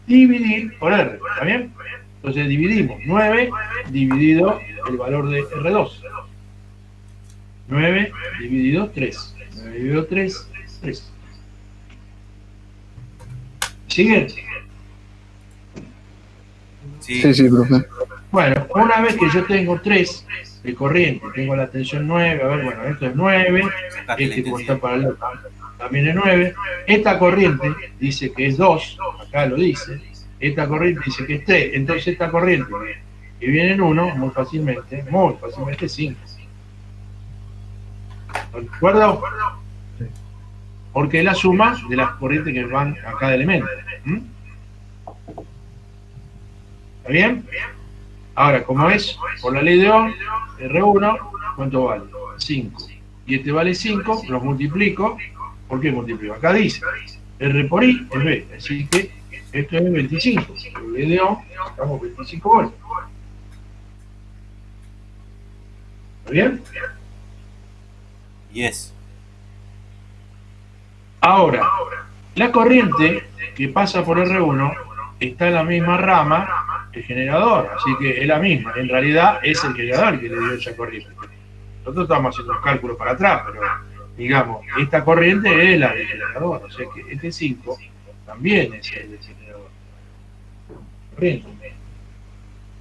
dividir por R, ¿está bien? Entonces dividimos 9 dividido el valor de R2. 9 dividido 3. 9 dividido 3, 3. ¿Sigue?
Sí, profe.
Bueno, una vez que yo tengo 3 de corriente, tengo la tensión 9, a ver, bueno, esto es 9, este como está para el otro, también es 9, esta corriente dice que es 2, acá lo dice, esta corriente dice que es 3, entonces esta corriente que viene en 1, muy fácilmente es 5. ¿De acuerdo? Porque es la suma de las corrientes que van a cada elemento. ¿Está bien? Ahora, como es por la ley de Ohm, R1, ¿cuánto vale? 5. Y este vale 5, los multiplico. ¿Por qué multiplico? Acá dice, R por I es B. Así que esto es 25. Por la ley de Ohm, sacamos 25 voltios. ¿Está bien?
Yes.
Ahora, la corriente que pasa por R1 está en la misma rama que el generador, así que es la misma. En realidad es el generador que le dio esa corriente. Nosotros estamos haciendo los cálculos para atrás, pero digamos, esta corriente es la del generador, o sea que este 5 también es el del generador. Corriente.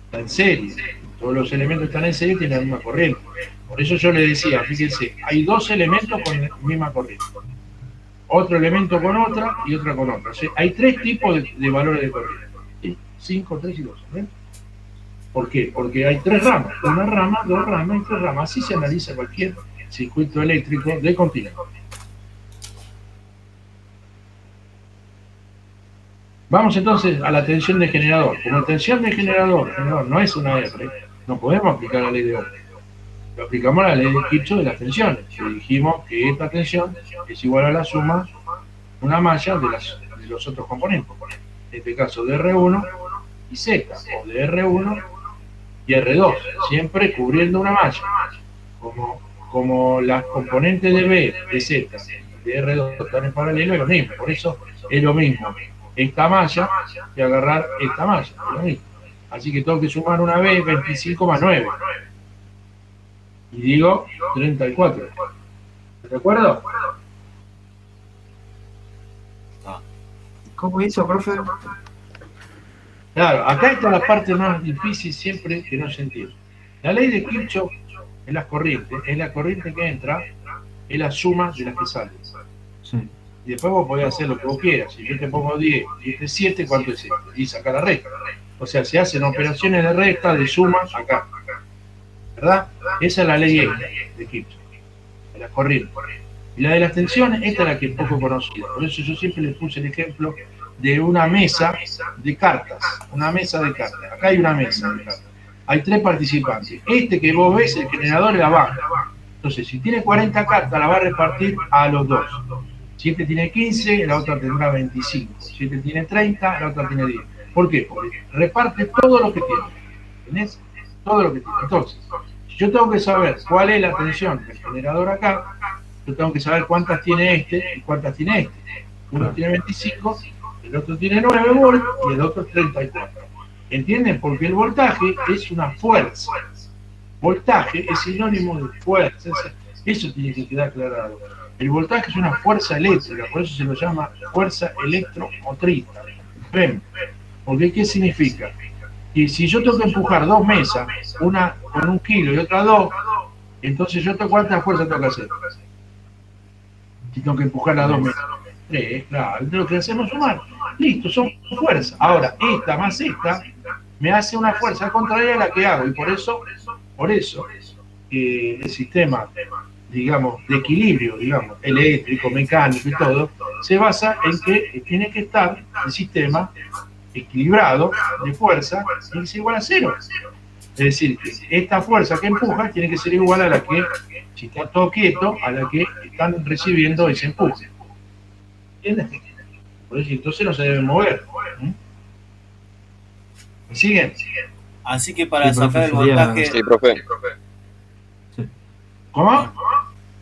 Está en serie. Todos los elementos están en serie y tienen la misma corriente. Por eso yo le decía, fíjense, hay dos elementos con la misma corriente. Otro elemento con otra y otra con otra. O sea, hay 3 tipos de valores de corriente. 5, 3 y 2. ¿Ven? ¿Por qué? Porque hay 3 ramas. Una rama, 2 ramas y 3 ramas. Así se analiza cualquier circuito eléctrico de continuo. Vamos entonces a la tensión de generador. Como tensión de generador no es una R, no podemos aplicar la ley de Ohm. Lo aplicamos a la ley de Kirchhoff de las tensiones. Y dijimos que esta tensión es igual a la suma de una malla de los otros componentes. En este caso de R1 y Z, o de R1 y R2, siempre cubriendo una malla. Como las componentes de B, de Z, de R2 están en paralelo, es lo mismo. Por eso es lo mismo esta malla que agarrar esta malla. Es lo mismo. Así que tengo que sumar una B, 25 más 9. Y digo 34. ¿De acuerdo?
¿Cómo hizo, profe?
Claro, acá está la parte más difícil siempre que no se entiende. La ley de Kirchhoff es la corriente que entra, es la suma de las que salen.
Sí.
Y después vos podés hacer lo que vos quieras. Si yo te pongo 10 y este 7, ¿cuánto es 7? Y sacar la recta. O sea, se hacen operaciones de recta, de suma, acá. ¿Verdad? Esa es la ley de Kirchhoff, de las corrientes. Y la de las tensiones, esta es la que es poco conocida. Por eso yo siempre les puse el ejemplo de una mesa de cartas. Una mesa de cartas. Acá hay una mesa de cartas. Hay 3 participantes. Este que vos ves, el generador, es la baja. Entonces, si tiene 40 cartas, la va a repartir a los dos. Si este tiene 15, la otra tendrá 25. Si este tiene 30, la otra tiene 10. ¿Por qué? Porque reparte todo lo que tiene. ¿Entendés? Todo lo que tiene. Entonces, si yo tengo que saber cuál es la tensión del generador acá, yo tengo que saber cuántas tiene este y cuántas tiene este. Uno tiene 25, el otro tiene 9 volts y el otro 34. ¿Entienden? Porque el voltaje es una fuerza. Voltaje es sinónimo de fuerza. Eso tiene que quedar aclarado. El voltaje es una fuerza eléctrica, por eso se lo llama fuerza electromotriz. ¿Ven? Porque ¿qué significa? Que si yo tengo que empujar 2 mesas, una con 1 kilo y otra 2, entonces yo ¿cuántas fuerzas tengo que hacer? Si tengo que empujar las 2 mesas. 3, claro, lo que hacemos es sumar. Listo, son fuerzas. Ahora, esta más esta me hace una fuerza contraria a la que hago, y por eso el sistema, digamos, de equilibrio, digamos, eléctrico, mecánico y todo, se basa en que tiene que estar el sistema equilibrado de fuerza, tiene que ser igual a 0. Es decir, que esta fuerza que empuja tiene que ser igual a la que, si está todo quieto, a la que están recibiendo ese empuje. ¿Entiendes? Por eso entonces no se debe mover. ¿Me siguen?
Así que para
Sí,
sacar el
profe,
voltaje,
Sí, profe.
¿Cómo?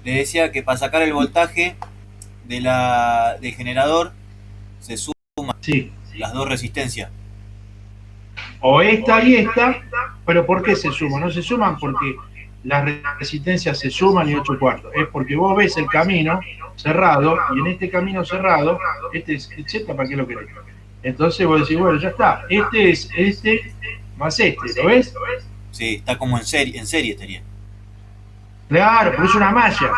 le decía que para sacar el voltaje del generador se suman
Sí.
las 2 resistencias.
O esta y esta, pero ¿por qué se suman? No se suman porque las resistencias se suman y 8 cuartos. Es porque vos ves el camino cerrado, y en este camino cerrado, este es Z, ¿para qué lo querés? Entonces vos decís, bueno, ya está. Este es este más este, ¿lo ves?
Sí, está como en serie estaría.
Claro, pero es una malla.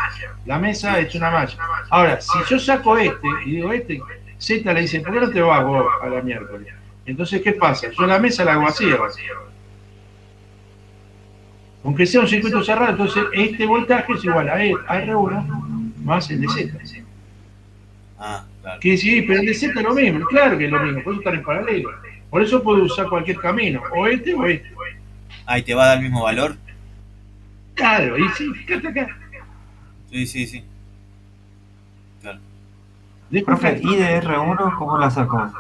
La mesa es una malla. Ahora, si yo saco este y digo Z le dice, ¿por qué no te vas vos a la miércoles? Entonces, ¿qué pasa? Yo la mesa la hago vacía. Aunque sea un circuito cerrado, entonces este voltaje es igual a R1 más el de Z.
Ah, claro.
Que sí, pero el de Z es lo mismo, claro que es lo mismo, por eso están en paralelo. Por eso puedo usar cualquier camino, o este o este.
Ahí te va a dar el mismo valor.
Claro, y sí, fíjate acá.
Sí. Claro.
Profe, ¿y de R1 cómo la sacó?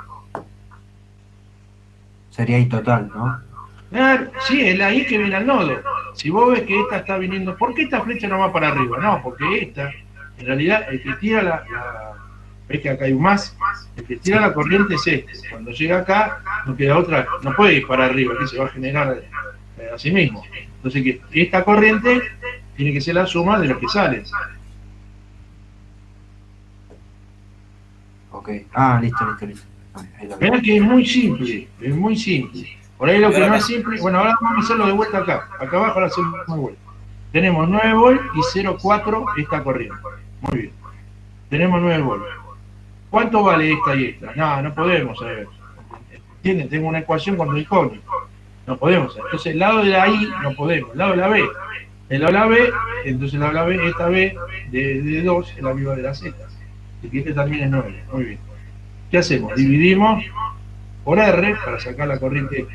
Sería I total, ¿no?
Claro, sí, es la I que viene al nodo. Si vos ves que esta está viniendo, ¿por qué esta flecha no va para arriba? No, porque esta, en realidad, el que tira ves que acá hay un más, el que tira la corriente es este. Cuando llega acá, no queda otra, no puede ir para arriba, que se va a generar a sí mismo. Entonces, que esta corriente tiene que ser la suma de lo que sale.
Ok. Ah, listo. Ahí lo veo.
Verán que es muy simple, es muy simple. Por ahí lo que no es simple, bueno, ahora vamos a hacerlo de vuelta acá. Acá abajo lo hacemos de vuelta. Tenemos 9 volts y 0,4 esta corriente. Muy bien. Tenemos 9 volts. ¿Cuánto vale esta y esta? No podemos saber. ¿Entienden? Tengo una ecuación con incógnito. No podemos saber. Entonces, el lado de la I no podemos. El lado de la B. El lado de la B, entonces el lado de la B, esta B de 2 es la misma de la Z. Y que este también es 9. Muy bien. ¿Qué hacemos? Dividimos por R para sacar la corriente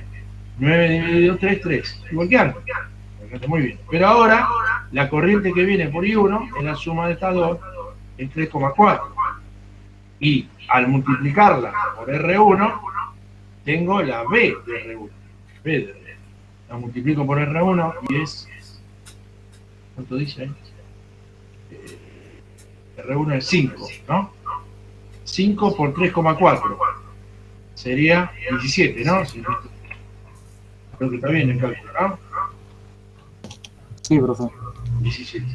9 dividido 3, 3. Igual que antes. Muy bien. Pero ahora la corriente que viene por I1 es la suma de estas dos, es 3,4. Y al multiplicarla por R1, tengo la B de R1. B de R1. La multiplico por R1 y es... ¿Cuánto dice ahí? R1 es 5, ¿no? 5 por 3,4. Sería 17, ¿no? Creo que está bien el cálculo, ¿no?
Sí, profe.
17.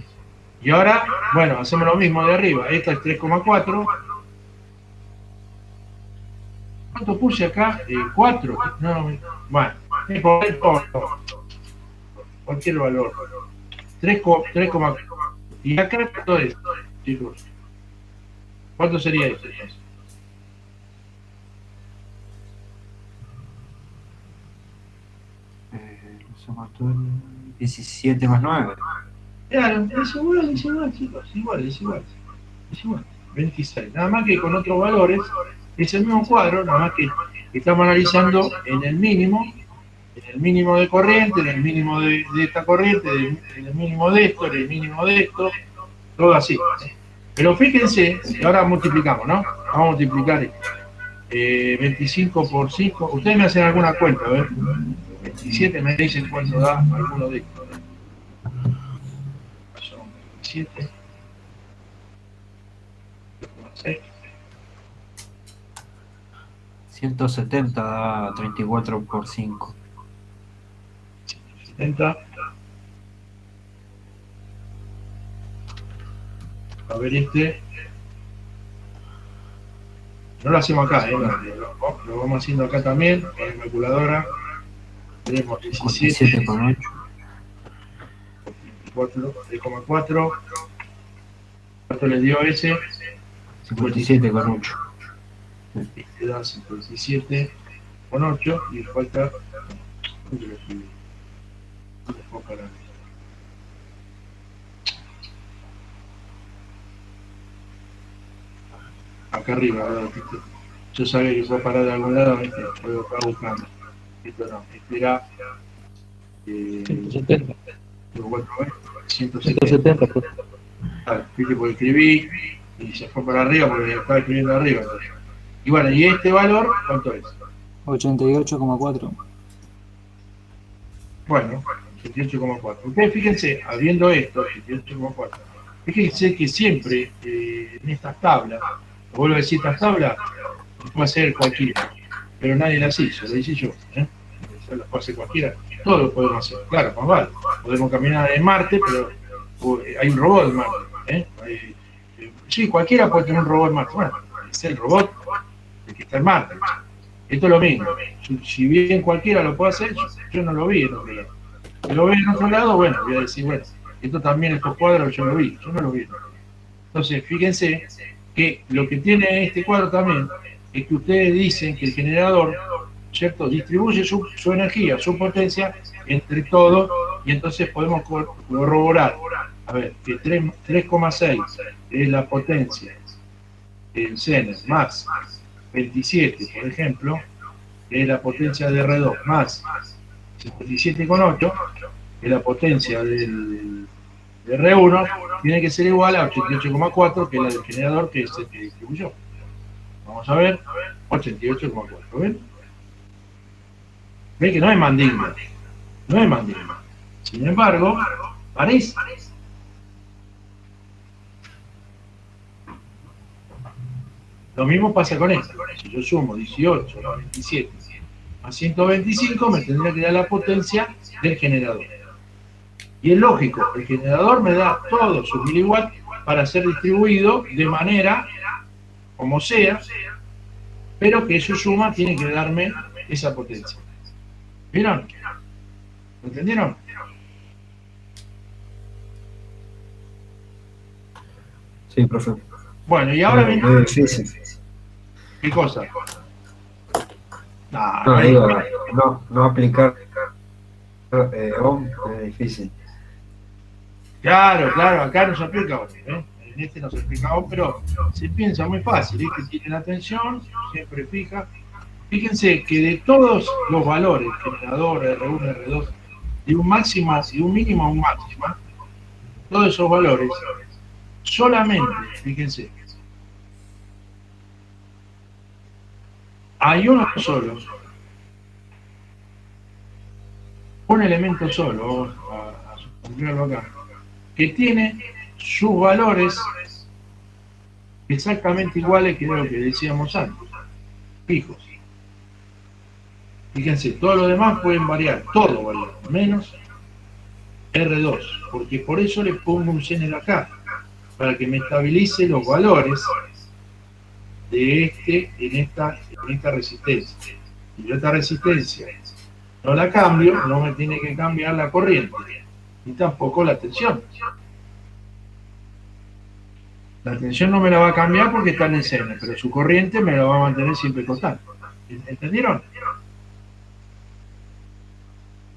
Y ahora, bueno, hacemos lo mismo de arriba. Esta es 3,4. ¿Cuánto puse acá? 4. No, bueno, cualquier valor. 3,4. ¿Y acá cuánto es, chicos? ¿Cuánto sería esto?
Sumatorio 17 más 9.
Claro, es igual, chicos, es igual. 26. Nada más que con otros valores, es el mismo cuadro, nada más que estamos analizando en el mínimo de corriente, en el mínimo de esta corriente, en el mínimo de esto, en el mínimo de esto, todo así. Pero fíjense, ahora multiplicamos, ¿no? Vamos a multiplicar 25 por 5. Ustedes me hacen alguna cuenta, a ver. 27 me dicen cuánto da alguno de estos. Son 27.
170 da 34 por 5.
70. A ver este. No lo hacemos acá, lo vamos haciendo acá también, en la calculadora. Tenemos 17
con 8.
3,4. ¿Cuánto le dio ese?
57 con 8.
Este da 57 con 8 y falta. ¿Dónde lo escribí? ¿Dónde puedo parar? Acá arriba, yo sabía que puedo parar de algún lado, puedo estar buscando. Esto no, este era
170.
170. Fíjate, porque escribí y se fue para arriba porque estaba escribiendo arriba. Y bueno, ¿y este valor cuánto es?
88,4.
Bueno, 88,4. Ustedes fíjense, habiendo esto, 88,4, fíjense que siempre en estas tablas, vuelvo a decir, estas tablas puede hacer cualquiera, pero nadie las hizo, lo hice yo. Eso las puede hacer cualquiera, todo lo podemos hacer, claro, más vale. Podemos caminar en Marte, pero hay un robot en Marte. Sí, cualquiera puede tener un robot en Marte. Bueno, es el robot el que está en Marte. Esto es lo mismo. Si bien cualquiera lo puede hacer, yo no lo vi en otro lado. Si lo ve en otro lado, bueno, voy a decir, bueno, esto también, estos cuadros yo lo vi, yo no lo vi. Entonces, fíjense que lo que tiene este cuadro también es que ustedes dicen que el generador, ¿cierto?, distribuye su energía, su potencia entre todos, y entonces podemos corroborar, a ver, que 3,6 es la potencia del Zener más 27, por ejemplo, es la potencia de R2 más 57,8, es la potencia de R1, tiene que ser igual a 88,4, que es la del generador que es el que distribuyó. Vamos a ver, 88,4, ¿ven? Ven que no es mandinga, no es mandinga. Sin embargo, parece. Lo mismo pasa con esto. Si yo sumo 18 a 27 a 125, me tendría que dar la potencia del generador. Y es lógico, el generador me da todos sus miliwatts para ser distribuido de manera como sea, pero que su suma tiene que darme esa potencia. ¿Vieron? ¿Lo entendieron?
Sí, profe.
Bueno, y ahora viene...
Muy difícil.
¿Qué cosa?
No, digo, no aplicar ohm es difícil.
Claro, acá no se aplica ohm, ¿eh? En este no se aplica ohm, pero se piensa muy fácil, es que tiene la tensión, siempre fija, Fíjense que de todos los valores, generador, R1, R2, de un máximo, de un mínimo a un máximo, todos esos valores, solamente, fíjense, hay uno solo, un elemento solo, vamos a suponerlo acá, que tiene sus valores exactamente iguales que lo que decíamos antes, fijos. Fíjense, todo lo demás pueden variar, todo varía, menos R2, porque por eso le pongo un zener acá, para que me estabilice los valores de en esta resistencia. Si yo esta resistencia no la cambio, no me tiene que cambiar la corriente, ni tampoco la tensión. La tensión no me la va a cambiar porque está en el zener, pero su corriente me la va a mantener siempre constante. ¿Entendieron?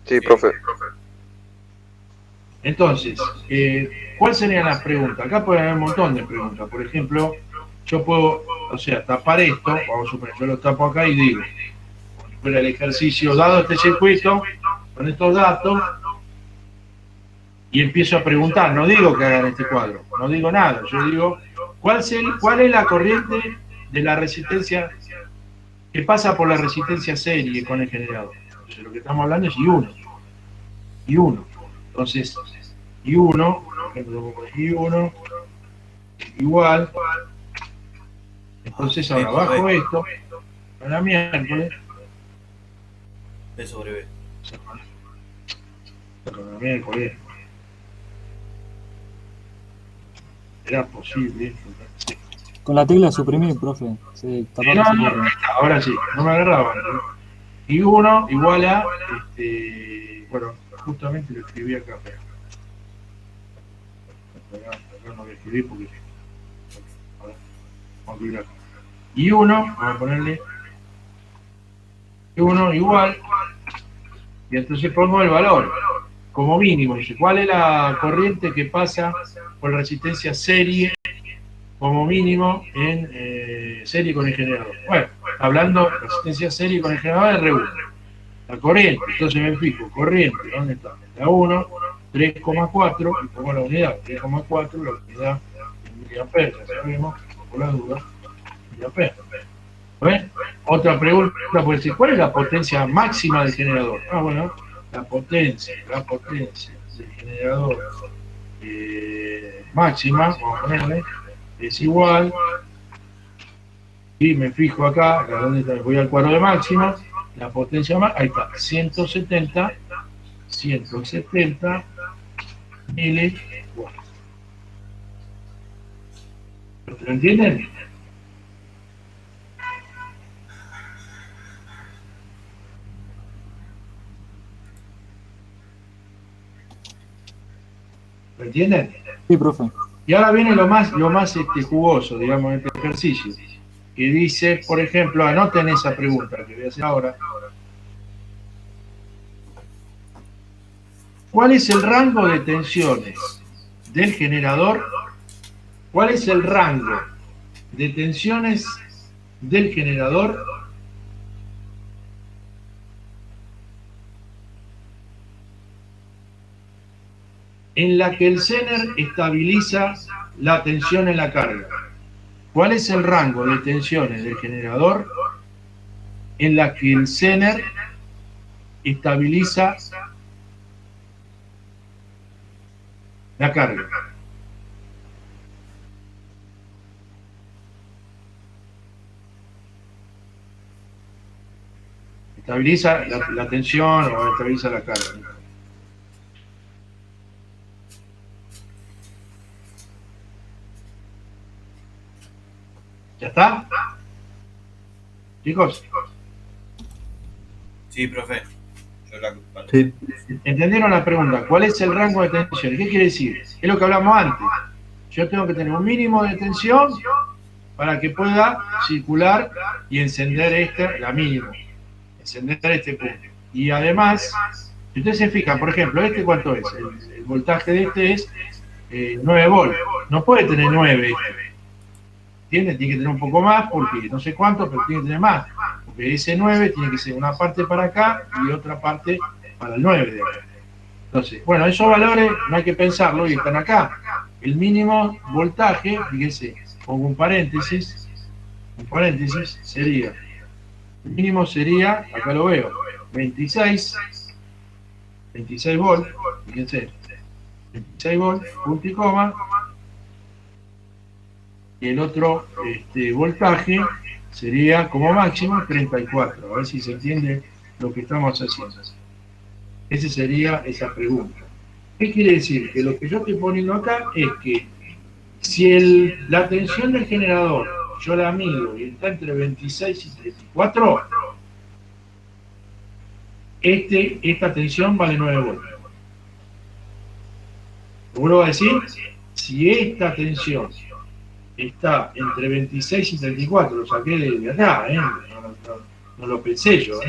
Sí, profe.
Entonces, ¿cuáles serían las preguntas? Acá puede haber un montón de preguntas. Por ejemplo, yo puedo, o sea, tapar esto, vamos a suponer, yo lo tapo acá y digo, fuera el ejercicio, dado este circuito, con estos datos, y empiezo a preguntar, no digo que hagan este cuadro, no digo nada, yo digo, ¿cuál es la corriente de la resistencia que pasa por la resistencia serie con el generador? Entonces, lo que estamos hablando es I1. Entonces, I1, por ejemplo, I1 igual, entonces ahora bajo esto, a la miércoles,
B sobre B.
con la miércoles, era posible.
Con la tecla suprimir, profe. Sí, tapar
No,
se
no,
borra.
ahora sí, no me agarraba. I1 igual a, bueno, justamente lo escribí acá. Acá no lo escribí porque, a ver, vamos a mirar. I1, vamos a ponerle I1 igual, y entonces pongo el valor como mínimo. Dice, ¿cuál es la corriente que pasa por resistencia serie como mínimo en serie con el generador? Bueno, hablando de resistencia serie con el generador de R1. La corriente, entonces me fijo, corriente, ¿dónde está? La 1, 3,4, y pongo la unidad, 3,4, la unidad en miliamperes, ya sabemos, por la duda, miliamperes. ¿Ven? Otra pregunta puede ser, ¿cuál es la potencia máxima del generador? Ah, bueno, la potencia del generador máxima, vamos a ponerle, es igual, y me fijo acá, ¿dónde está? Voy al cuadro de máxima, la potencia máxima, ahí está, 170 miliwatts. ¿Lo entienden? ¿Lo entienden?
Sí, profe.
Y ahora viene lo más jugoso, digamos, en este ejercicio, que dice, por ejemplo, anoten esa pregunta que voy a hacer ahora. ¿Cuál es el rango de tensiones del generador? ¿Cuál es el rango de tensiones del generador en la que el zener estabiliza la tensión en la carga? ¿Cuál es el rango de tensiones del generador en la que el zener estabiliza la carga? Estabiliza la tensión o estabiliza la carga. ¿Ya está? Chicos,
Sí, profe. Yo la...
Sí.
¿entendieron la pregunta? ¿Cuál es el rango de tensión? ¿Qué quiere decir? Es lo que hablamos antes. Yo tengo que tener un mínimo de tensión para que pueda circular y encender la mínima. Encender este punto. Y además, si ustedes se fijan, por ejemplo, ¿cuánto es? El voltaje de este es 9 volts. No puede tener 9 este. Tiene que tener un poco más, porque no sé cuánto, pero tiene que tener más. BS9 tiene que ser una parte para acá y otra parte para el 9 de acá. Entonces, bueno, esos valores no hay que pensarlo y están acá. El mínimo voltaje, fíjense, pongo un paréntesis, sería, el mínimo sería, acá lo veo, 26 volts, fíjense, 26 volts, punto y coma, y el otro voltaje sería como máximo 34, a ver si se entiende lo que estamos haciendo. Esa sería esa pregunta. ¿Qué quiere decir? Que lo que yo estoy poniendo acá es que si la tensión del generador yo la mido y está entre 26 y 34, esta tensión vale 9 volts. Lo vuelvo a decir, si esta tensión está entre 26 y 34, lo saqué de acá, no lo pensé yo,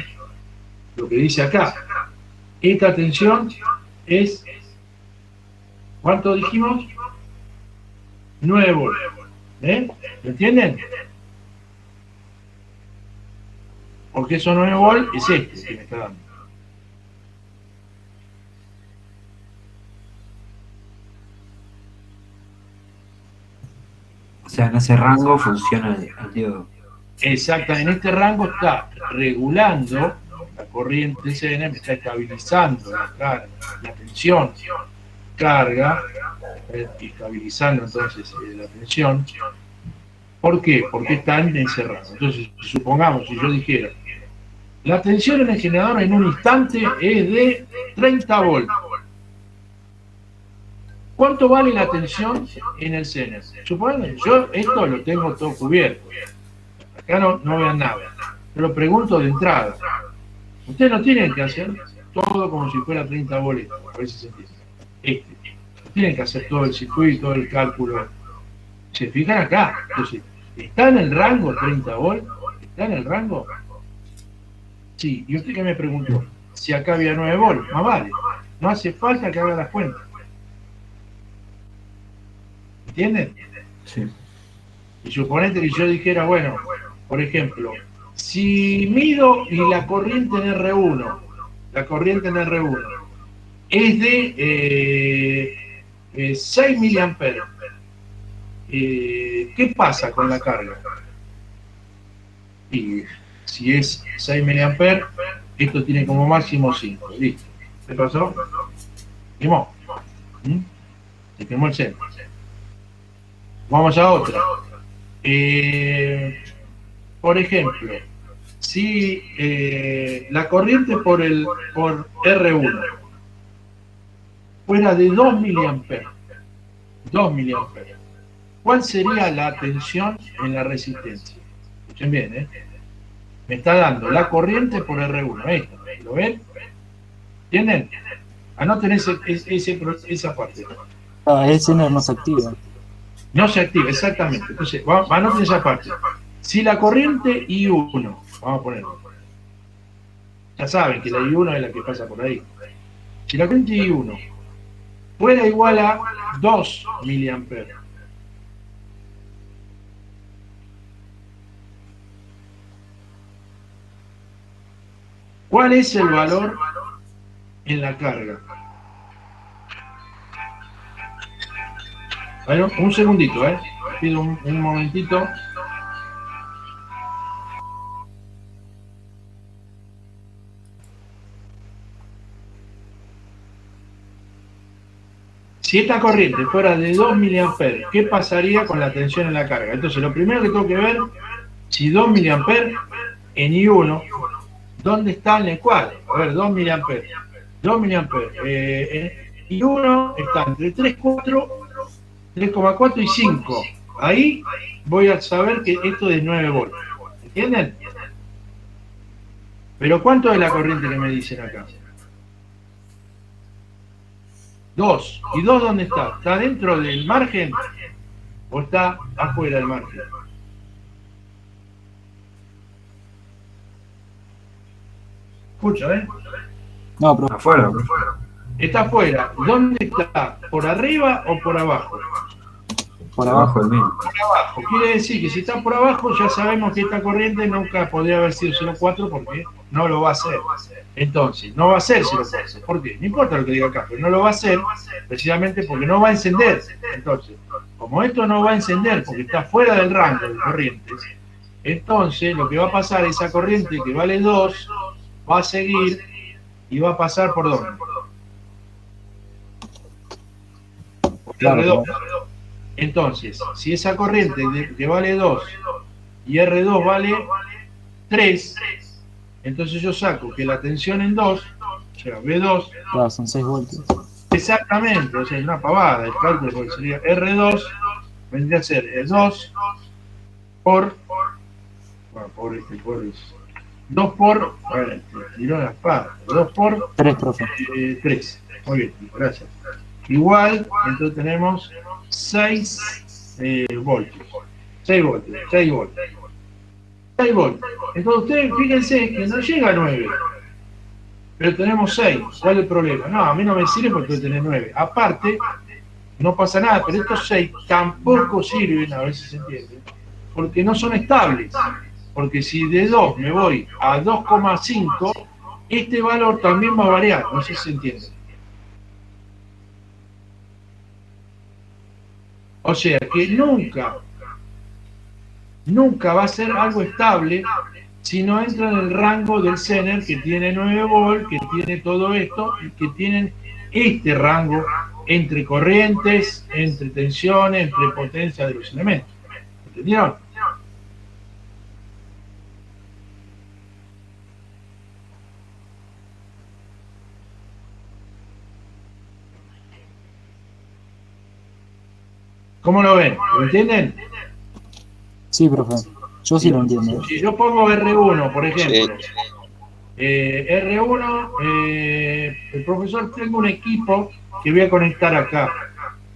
lo que dice acá. Esta tensión es, ¿cuánto dijimos? 9 volts. ¿Me entienden? Porque esos 9 volts es este que me está dando.
O sea, en ese rango funciona el diodo.
Exacto, en este rango está regulando la corriente CN, me está estabilizando la tensión, carga, estabilizando entonces la tensión. ¿Por qué? Porque está en ese rango. Entonces, supongamos, si yo dijera, la tensión en el generador en un instante es de 30 volts. ¿Cuánto vale la tensión en el CN? Supongamos, yo esto lo tengo todo cubierto. Acá no vean nada. Pero pregunto de entrada. Ustedes no tienen que hacer todo como si fuera 30 volts. A ver si se entiende. Tienen que hacer todo el circuito, todo el cálculo. Se fijan acá. Entonces, ¿está en el rango 30 volts? ¿Está en el rango? Sí. ¿Y usted qué me preguntó? Si acá había 9 volts. Más vale. No hace falta que haga las cuentas. ¿Entienden?
Sí.
Y suponete que yo dijera, bueno, por ejemplo, si mido y la corriente en R1 es de 6 miliamperes, ¿qué pasa con la carga? Y si es 6 miliamperes, esto tiene como máximo 5. ¿Listo? ¿Qué pasó? ¿Quemó? Se quemó el centro. Vamos a otra. Por ejemplo, si la corriente por R1 fuera de 2 miliamperes, ¿cuál sería la tensión en la resistencia? Escuchen bien, me está dando la corriente por R1, esto, ¿lo ven? ¿Entienden? Anoten esa parte.
El CN no se activa.
No se activa, exactamente. Entonces, anoten esa parte. Si la corriente I1, vamos a ponerlo. Ya saben que la I1 es la que pasa por ahí. Si la corriente I1 fuera igual a 2 miliamperes, ¿cuál es el valor en la carga? Bueno, un segundito, pido un momentito. Si esta corriente fuera de 2 miliamperes, ¿qué pasaría con la tensión en la carga? Entonces, lo primero que tengo que ver, si 2 miliamperes en I1, ¿dónde está en el cuadro? A ver, 2 miliamperes. 2 miliamperes. I1 está entre 3,4 y 5. Ahí voy a saber que esto es 9 volts. ¿Entienden? Pero ¿cuánto es la corriente que me dicen acá? 2. ¿Y 2 dónde está? ¿Está dentro del margen o está afuera del margen? Escucha,
No, pero
Afuera.
Está afuera. ¿Dónde está? ¿Por arriba o por abajo?
Por
Abajo
abajo.
del mínimo.
por abajo. Quiere decir que si está por abajo, ya sabemos que esta corriente nunca podría haber sido 0,4 porque no lo va a hacer. Entonces, no va a ser 0,4. ¿Por qué? No importa lo que diga acá, pero no lo va a hacer precisamente porque no va a encender. Entonces, como esto no va a encender porque está fuera del rango de corrientes, entonces lo que va a pasar, esa corriente que vale 2, va a seguir y va a pasar por ¿dónde? Por
Claro,
R2. Entonces, si esa corriente que vale 2 y R2 vale 3, entonces yo saco que la tensión en 2, o sea, B2,
claro, son 6 voltios.
exactamente, o sea, es una pavada, el cálculo porque sería R2, vendría a ser el 2 por, bueno, por 2 por, bueno, tiró la espada, 2 por
3, profe.
3, muy bien, gracias. Igual, entonces tenemos 6 voltios, 6 voltios, 6 voltios. 6 voltios. Entonces ustedes fíjense que no llega a 9, pero tenemos 6. ¿Cuál es el problema? No, a mí no me sirve porque yo tengo 9. Aparte, no pasa nada, pero estos 6 tampoco sirven, a ver si se entiende, porque no son estables. Porque si de 2 me voy a 2,5, este valor también va a variar, no sé si se entiende. O sea que nunca va a ser algo estable si no entra en el rango del Zener que tiene 9 volt, que tiene todo esto y que tienen este rango entre corrientes, entre tensiones, entre potencia de los elementos. ¿Entendieron? ¿Cómo lo ven? ¿Lo entienden?
Sí, profe. Yo sí lo entiendo.
Si yo pongo R1, por ejemplo, R1, el profesor, tengo un equipo que voy a conectar acá.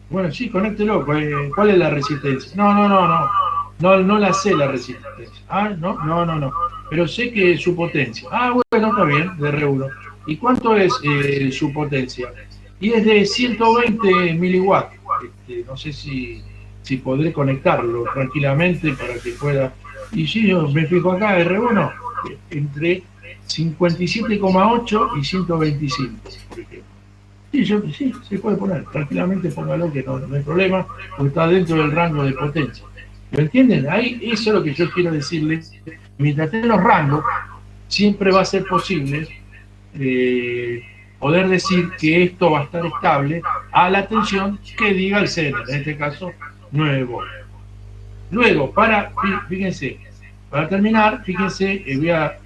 Bueno, sí, conéctelo. ¿Cuál es la resistencia? No la sé la resistencia. Ah, no. Pero sé que es su potencia. Ah, bueno, está bien, de R1. ¿Y cuánto es su potencia? Y es de 120 miliwatts. No sé si podré conectarlo tranquilamente para que pueda. Y si yo me fijo acá, R1, entre 57,8 y 125, por ejemplo. Sí, se puede poner, tranquilamente póngalo que no hay problema, porque está dentro del rango de potencia. ¿Lo entienden? Ahí, eso es lo que yo quiero decirles. Mientras estén los rangos, siempre va a ser posible poder decir que esto va a estar estable a la tensión que diga el Zener, en este caso 9 volts. Luego, fíjense, para terminar, fíjense, voy a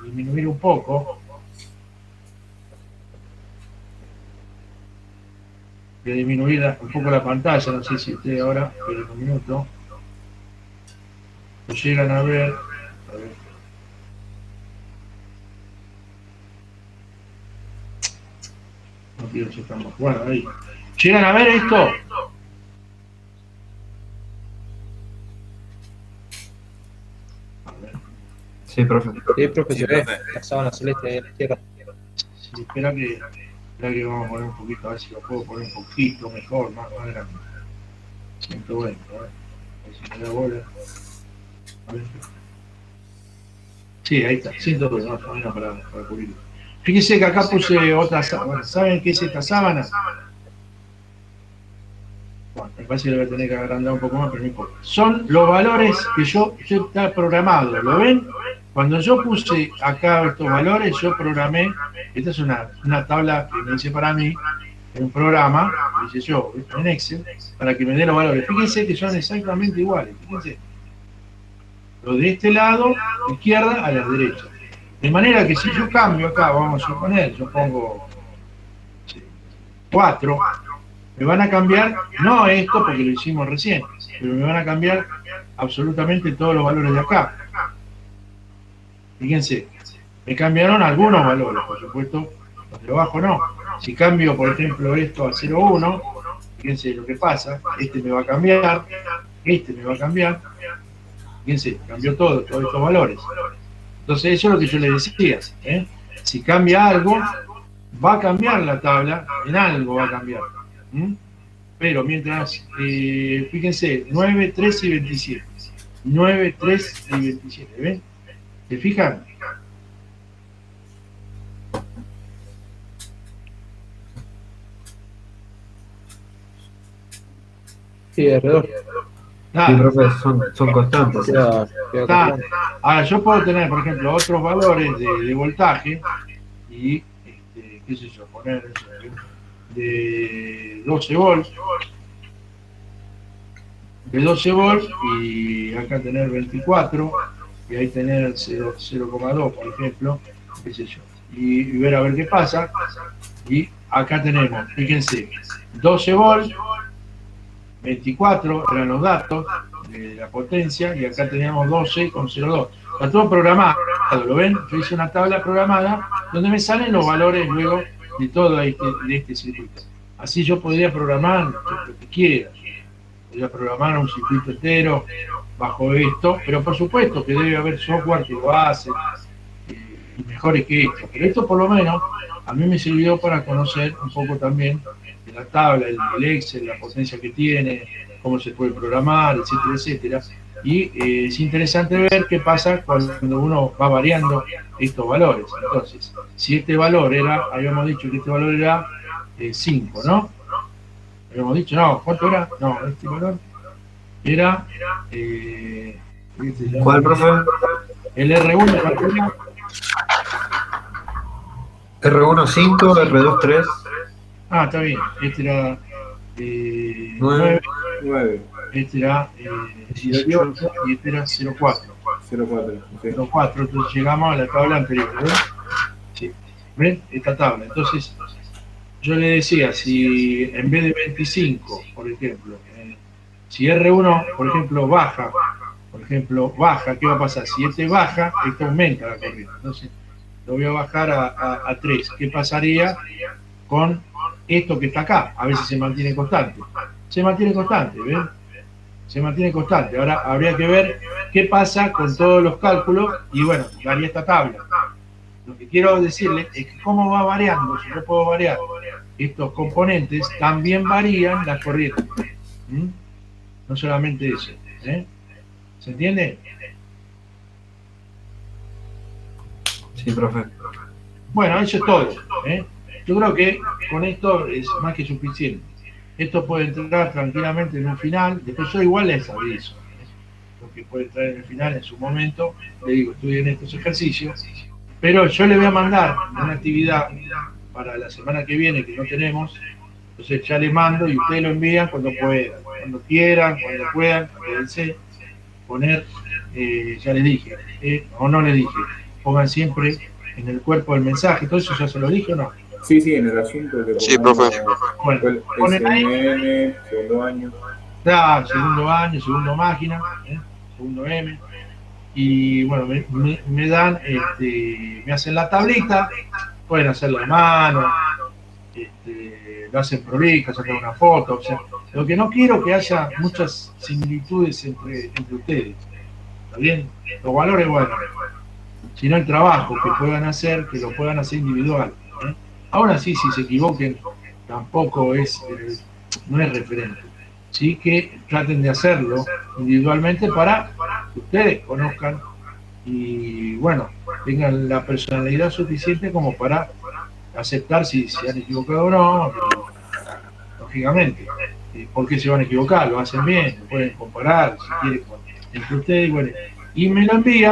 disminuir un poco. Voy a disminuir un poco la pantalla, no sé si ustedes ahora, esperen un minuto, lo llegan a ver. A ver. No quiero si estamos. Bueno, ahí. ¿Llegan a ver esto?
Sí, profe.
Sí, profe, se ve.
profe.
La sábana celeste ahí a la izquierda.
Sí, espera que vamos a poner un poquito, a ver si lo puedo poner un poquito mejor, más grande. 120, a ver si me da bola. A ver. Sí, ahí está, 120, más o menos para cubrirlo. Fíjense que acá puse otra sábana. ¿Saben qué es esta sábana? Bueno, me parece que lo voy a tener que agrandar un poco más, pero no importa. Son los valores que yo está programado, ¿lo ven? Cuando yo puse acá estos valores, yo programé, esta es una tabla que me hice para mí, en un programa, que hice yo, en Excel, para que me dé los valores. Fíjense que son exactamente iguales, fíjense. Lo de este lado, izquierda, a la derecha. De manera que si yo cambio acá, vamos a suponer, yo pongo 4, me van a cambiar, no esto porque lo hicimos recién, pero me van a cambiar absolutamente todos los valores de acá. Fíjense, me cambiaron algunos valores, por supuesto, los de abajo no. Si cambio, por ejemplo, esto a 0,1, fíjense lo que pasa, este me va a cambiar, este me va a cambiar, fíjense, cambió todos estos valores. Entonces eso es lo que yo les decía, ¿eh? Si cambia algo, va a cambiar la tabla, en algo va a cambiar. pero mientras, fíjense, 9, 3 y 27. 9, 3 y 27, ¿ven? ¿Se fijan?
Sí, R2.
Sí, profe, son constantes.
Queda
Está. Ahora, yo puedo tener, por ejemplo, otros valores de voltaje y, qué sé yo, poner de 12 volts, y acá tener 24 y ahí tener 0,2, por ejemplo, qué sé yo, y ver a ver qué pasa. Y acá tenemos, fíjense, 12 volts, 24 eran los datos de la potencia, y acá teníamos 12,02. Está todo programado, ¿lo ven? Yo hice una tabla programada donde me salen los valores luego de todo este circuito. Así yo podría programar lo que quiera. Podría programar un circuito entero bajo esto, pero por supuesto que debe haber software que lo hace y mejores que esto. Pero esto por lo menos a mí me sirvió para conocer un poco también de la tabla, el Excel, la potencia que tiene, cómo se puede programar, etcétera, etcétera. Y es interesante ver qué pasa cuando uno va variando estos valores. Entonces, si este valor era, habíamos dicho que este valor era 5, ¿no? Habíamos dicho, no, ¿cuánto era? No, este valor era...
¿Cuál, profe?
El R1, ¿cuánto era?
R1 5, R2 3.
Ah, está bien. Este era
9.
9.
Este era 18 y este era 0,4.
0,4. Sí.
0,4, entonces llegamos a la tabla anterior, ¿ven? Sí. ¿Ven? Esta tabla. Entonces, yo le decía, si en vez de 25, por ejemplo, si R1, por ejemplo, baja, ¿qué va a pasar? Si este baja, esto aumenta la corriente. Entonces, lo voy a bajar a 3. ¿Qué pasaría con esto que está acá? A veces se mantiene constante. Se mantiene constante, ¿ven? Se mantiene constante. Ahora habría que ver qué pasa con todos los cálculos y bueno, daría esta tabla. Lo que quiero decirles es que cómo va variando, si yo puedo variar estos componentes, también varían las corrientes. No solamente eso. ¿Se entiende?
Sí, profe.
Bueno, eso es todo. Yo creo que con esto es más que suficiente. Esto puede entrar tranquilamente en un final. Después yo igual les aviso. Lo que puede entrar en el final en su momento. Le digo, estudien estos ejercicios. Pero yo le voy a mandar una actividad para la semana que viene que no tenemos. Entonces ya le mando y ustedes lo envían cuando puedan. Cuando quieran, cuando puedan. Acuérdense poner, ya les dije, o no les dije. Pongan siempre en el cuerpo del mensaje. ¿Todo eso ya se lo dije o no?
Sí, en el asunto que
Sí, profe.
Bueno,
el
ponen ahí.
SNN, segundo año.
Claro, segundo año, segundo máquina, segundo M. Y bueno, me dan, me hacen la tablita, pueden hacerlo a mano, lo hacen prolija, sacan una foto. O sea, lo que no quiero es que haya muchas similitudes entre ustedes. ¿Está bien? Los valores, bueno, sino el trabajo que puedan hacer, que lo puedan hacer individual. Aún así, si se equivoquen, tampoco es, no es referente. Sí que traten de hacerlo individualmente para que ustedes conozcan y, bueno, tengan la personalidad suficiente como para aceptar si se han equivocado o no, lógicamente. ¿Por qué se van a equivocar? Lo hacen bien, lo pueden comparar, si quieren, entre ustedes, bueno, y me lo envían.